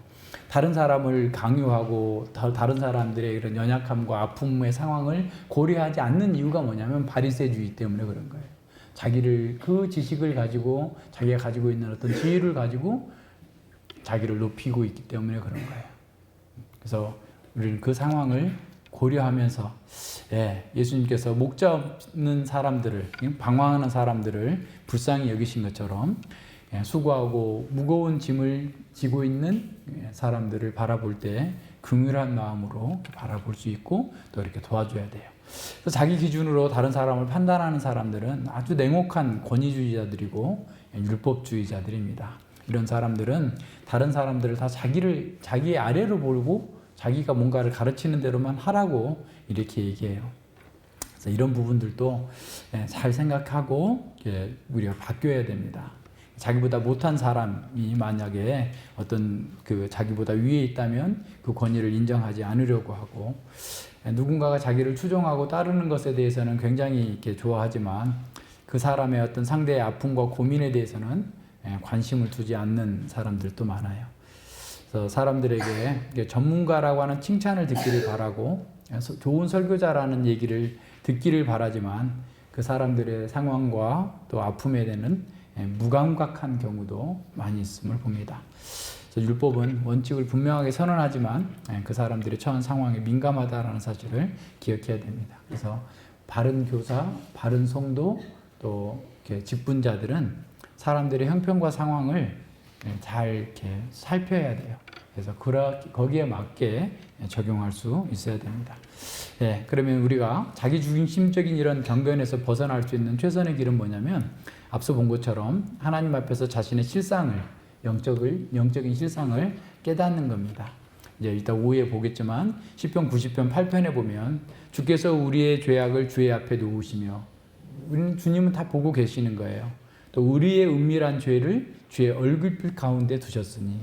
다른 사람을 강요하고 다른 사람들의 이런 연약함과 아픔의 상황을 고려하지 않는 이유가 뭐냐면 바리새주의 때문에 그런 거예요. 자기를 그 지식을 가지고 자기가 가지고 있는 어떤 지위를 가지고 자기를 높이고 있기 때문에 그런 거예요. 그래서 우리는 그 상황을 고려하면서 예수님께서 목자 없는 사람들을, 방황하는 사람들을 불쌍히 여기신 것처럼 수고하고 무거운 짐을 지고 있는 사람들을 바라볼 때 긍휼한 마음으로 바라볼 수 있고 또 이렇게 도와줘야 돼요. 그래서 자기 기준으로 다른 사람을 판단하는 사람들은 아주 냉혹한 권위주의자들이고 율법주의자들입니다. 이런 사람들은 다른 사람들을 다 자기의 아래로 보고 자기가 뭔가를 가르치는 대로만 하라고 이렇게 얘기해요. 그래서 이런 부분들도 잘 생각하고 우리가 바뀌어야 됩니다. 자기보다 못한 사람이 만약에 어떤 그 자기보다 위에 있다면 그 권위를 인정하지 않으려고 하고, 누군가가 자기를 추종하고 따르는 것에 대해서는 굉장히 이렇게 좋아하지만 그 사람의 어떤 상대의 아픔과 고민에 대해서는 관심을 두지 않는 사람들도 많아요. 그래서 사람들에게 전문가라고 하는 칭찬을 듣기를 바라고 좋은 설교자라는 얘기를 듣기를 바라지만 그 사람들의 상황과 또 아픔에 대한 무감각한 경우도 많이 있음을 봅니다. 그래서 율법은 원칙을 분명하게 선언하지만 그 사람들의 처한 상황에 민감하다라는 사실을 기억해야 됩니다. 그래서 바른 교사, 바른 성도, 또 이렇게 직분자들은 사람들의 형편과 상황을 잘 이렇게 살펴야 돼요. 그래서 거기에 맞게 적용할 수 있어야 됩니다. 그러면 우리가 자기중심적인 이런 경변에서 벗어날 수 있는 최선의 길은 뭐냐면 앞서 본 것처럼 하나님 앞에서 자신의 실상을, 영적인 실상을 깨닫는 겁니다. 이제 이따 오후에 보겠지만 시편 90편 8편에 보면 주께서 우리의 죄악을 주의 앞에 놓으시며, 우리는 주님은 다 보고 계시는 거예요. 또 우리의 은밀한 죄를 주의 얼굴빛 가운데 두셨으니,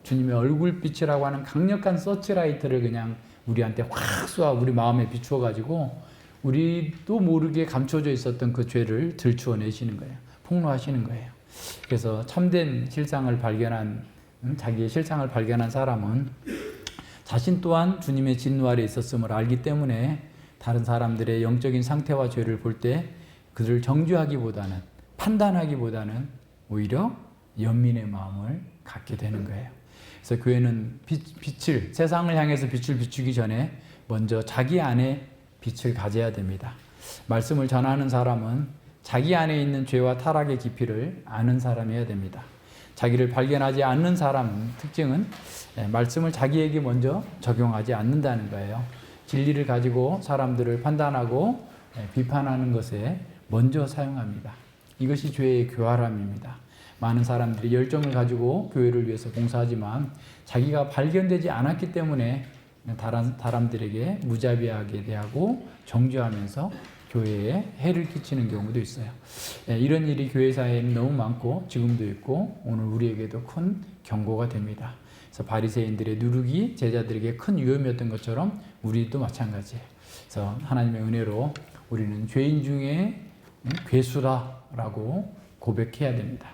주님의 얼굴빛이라고 하는 강력한 서치라이트를 그냥 우리한테 확 쏘아 우리 마음에 비추어 가지고 우리도 모르게 감춰져 있었던 그 죄를 들추어내시는 거예요. 폭로하시는 거예요. 그래서 참된 실상을 발견한, 자기의 실상을 발견한 사람은 자신 또한 주님의 진노 아래 있었음을 알기 때문에 다른 사람들의 영적인 상태와 죄를 볼 때 그들을 정죄하기보다는, 판단하기보다는 오히려 연민의 마음을 갖게 되는 거예요. 그래서 교회는 세상을 향해서 빛을 비추기 전에 먼저 자기 안에 빛을 가져야 됩니다. 말씀을 전하는 사람은 자기 안에 있는 죄와 타락의 깊이를 아는 사람이어야 됩니다. 자기를 발견하지 않는 사람 특징은 말씀을 자기에게 먼저 적용하지 않는다는 거예요. 진리를 가지고 사람들을 판단하고 비판하는 것에 먼저 사용합니다. 이것이 죄의 교활함입니다. 많은 사람들이 열정을 가지고 교회를 위해서 봉사하지만 자기가 발견되지 않았기 때문에 다른 사람들에게 무자비하게 대하고 정죄하면서 교회에 해를 끼치는 경우도 있어요. 이런 일이 교회 사회에는 너무 많고 지금도 있고 오늘 우리에게도 큰 경고가 됩니다. 그래서 바리새인들의 누룩이 제자들에게 큰 위험이었던 것처럼 우리도 마찬가지예요. 그래서 하나님의 은혜로 우리는 죄인 중에 괴수다라고 고백해야 됩니다.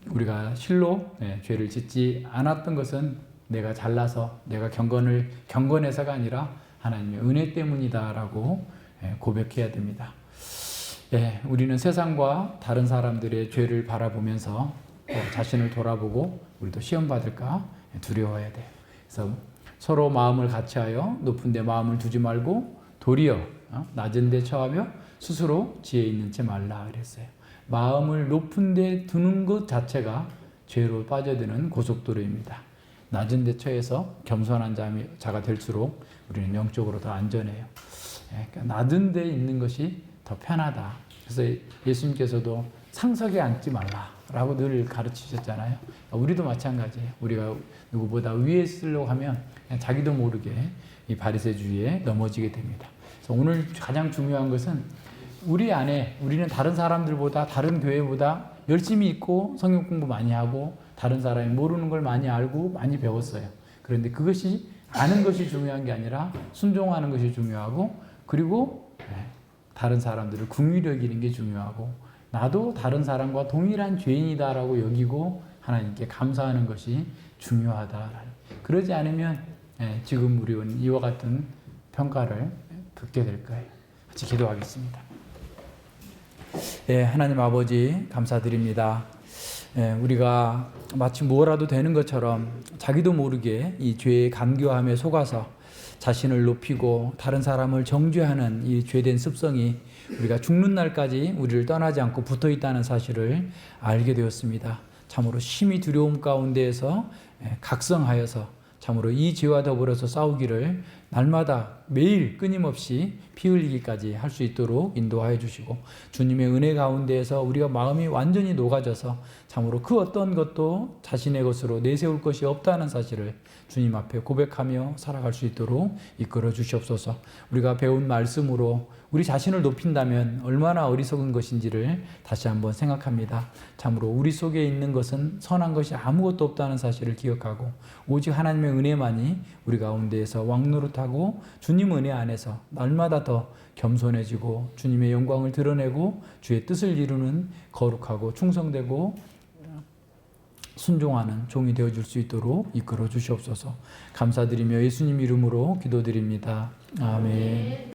우리가 실로 죄를 짓지 않았던 것은 내가 잘나서 내가 경건해서가 아니라 하나님의 은혜 때문이다라고 고백해야 됩니다. 예, 우리는 세상과 다른 사람들의 죄를 바라보면서 자신을 돌아보고 우리도 시험 받을까 두려워해야 돼요. 그래서 서로 마음을 같이하여 높은 데 마음을 두지 말고 도리어 낮은 데 처하며 스스로 지혜 있는 채 말라 그랬어요. 마음을 높은 데 두는 것 자체가 죄로 빠져드는 고속도로입니다. 낮은 데 처해서 겸손한 자가 될수록 우리는 영적으로 더 안전해요. 그러니까 낮은 데 있는 것이 더 편하다. 그래서 예수님께서도 상석에 앉지 말라라고 늘 가르치셨잖아요. 우리도 마찬가지예요. 우리가 누구보다 위에 쓰려고 하면 그냥 자기도 모르게 이 바리새주의에 넘어지게 됩니다. 그래서 오늘 가장 중요한 것은 우리 안에 우리는 다른 사람들보다 다른 교회보다 열심히 있고 성경 공부 많이 하고 다른 사람이 모르는 걸 많이 알고 많이 배웠어요. 그런데 그것이 아는 것이 중요한 게 아니라 순종하는 것이 중요하고 그리고 다른 사람들을 긍휼히 여기는 게 중요하고 나도 다른 사람과 동일한 죄인이다라고 여기고 하나님께 감사하는 것이 중요하다. 그러지 않으면 지금 우리는 이와 같은 평가를 듣게 될 거예요. 같이 기도하겠습니다. 하나님 아버지 감사드립니다. 우리가 마치 뭐라도 되는 것처럼 자기도 모르게 이 죄의 간교함에 속아서 자신을 높이고 다른 사람을 정죄하는 이 죄된 습성이 우리가 죽는 날까지 우리를 떠나지 않고 붙어 있다는 사실을 알게 되었습니다. 참으로 심히 두려움 가운데에서 각성하여서 참으로 이 죄와 더불어서 싸우기를 날마다 매일 끊임없이 피 흘리기까지 할 수 있도록 인도하여 주시고 주님의 은혜 가운데에서 우리가 마음이 완전히 녹아져서 참으로 그 어떤 것도 자신의 것으로 내세울 것이 없다는 사실을 주님 앞에 고백하며 살아갈 수 있도록 이끌어 주시옵소서. 우리가 배운 말씀으로 우리 자신을 높인다면 얼마나 어리석은 것인지를 다시 한번 생각합니다. 참으로 우리 속에 있는 것은 선한 것이 아무것도 없다는 사실을 기억하고 오직 하나님의 은혜만이 우리 가운데에서 왕노릇하고 주님 은혜 안에서 날마다 더 겸손해지고 주님의 영광을 드러내고 주의 뜻을 이루는 거룩하고 충성되고 순종하는 종이 되어줄 수 있도록 이끌어 주시옵소서. 감사드리며 예수님 이름으로 기도드립니다. 아멘.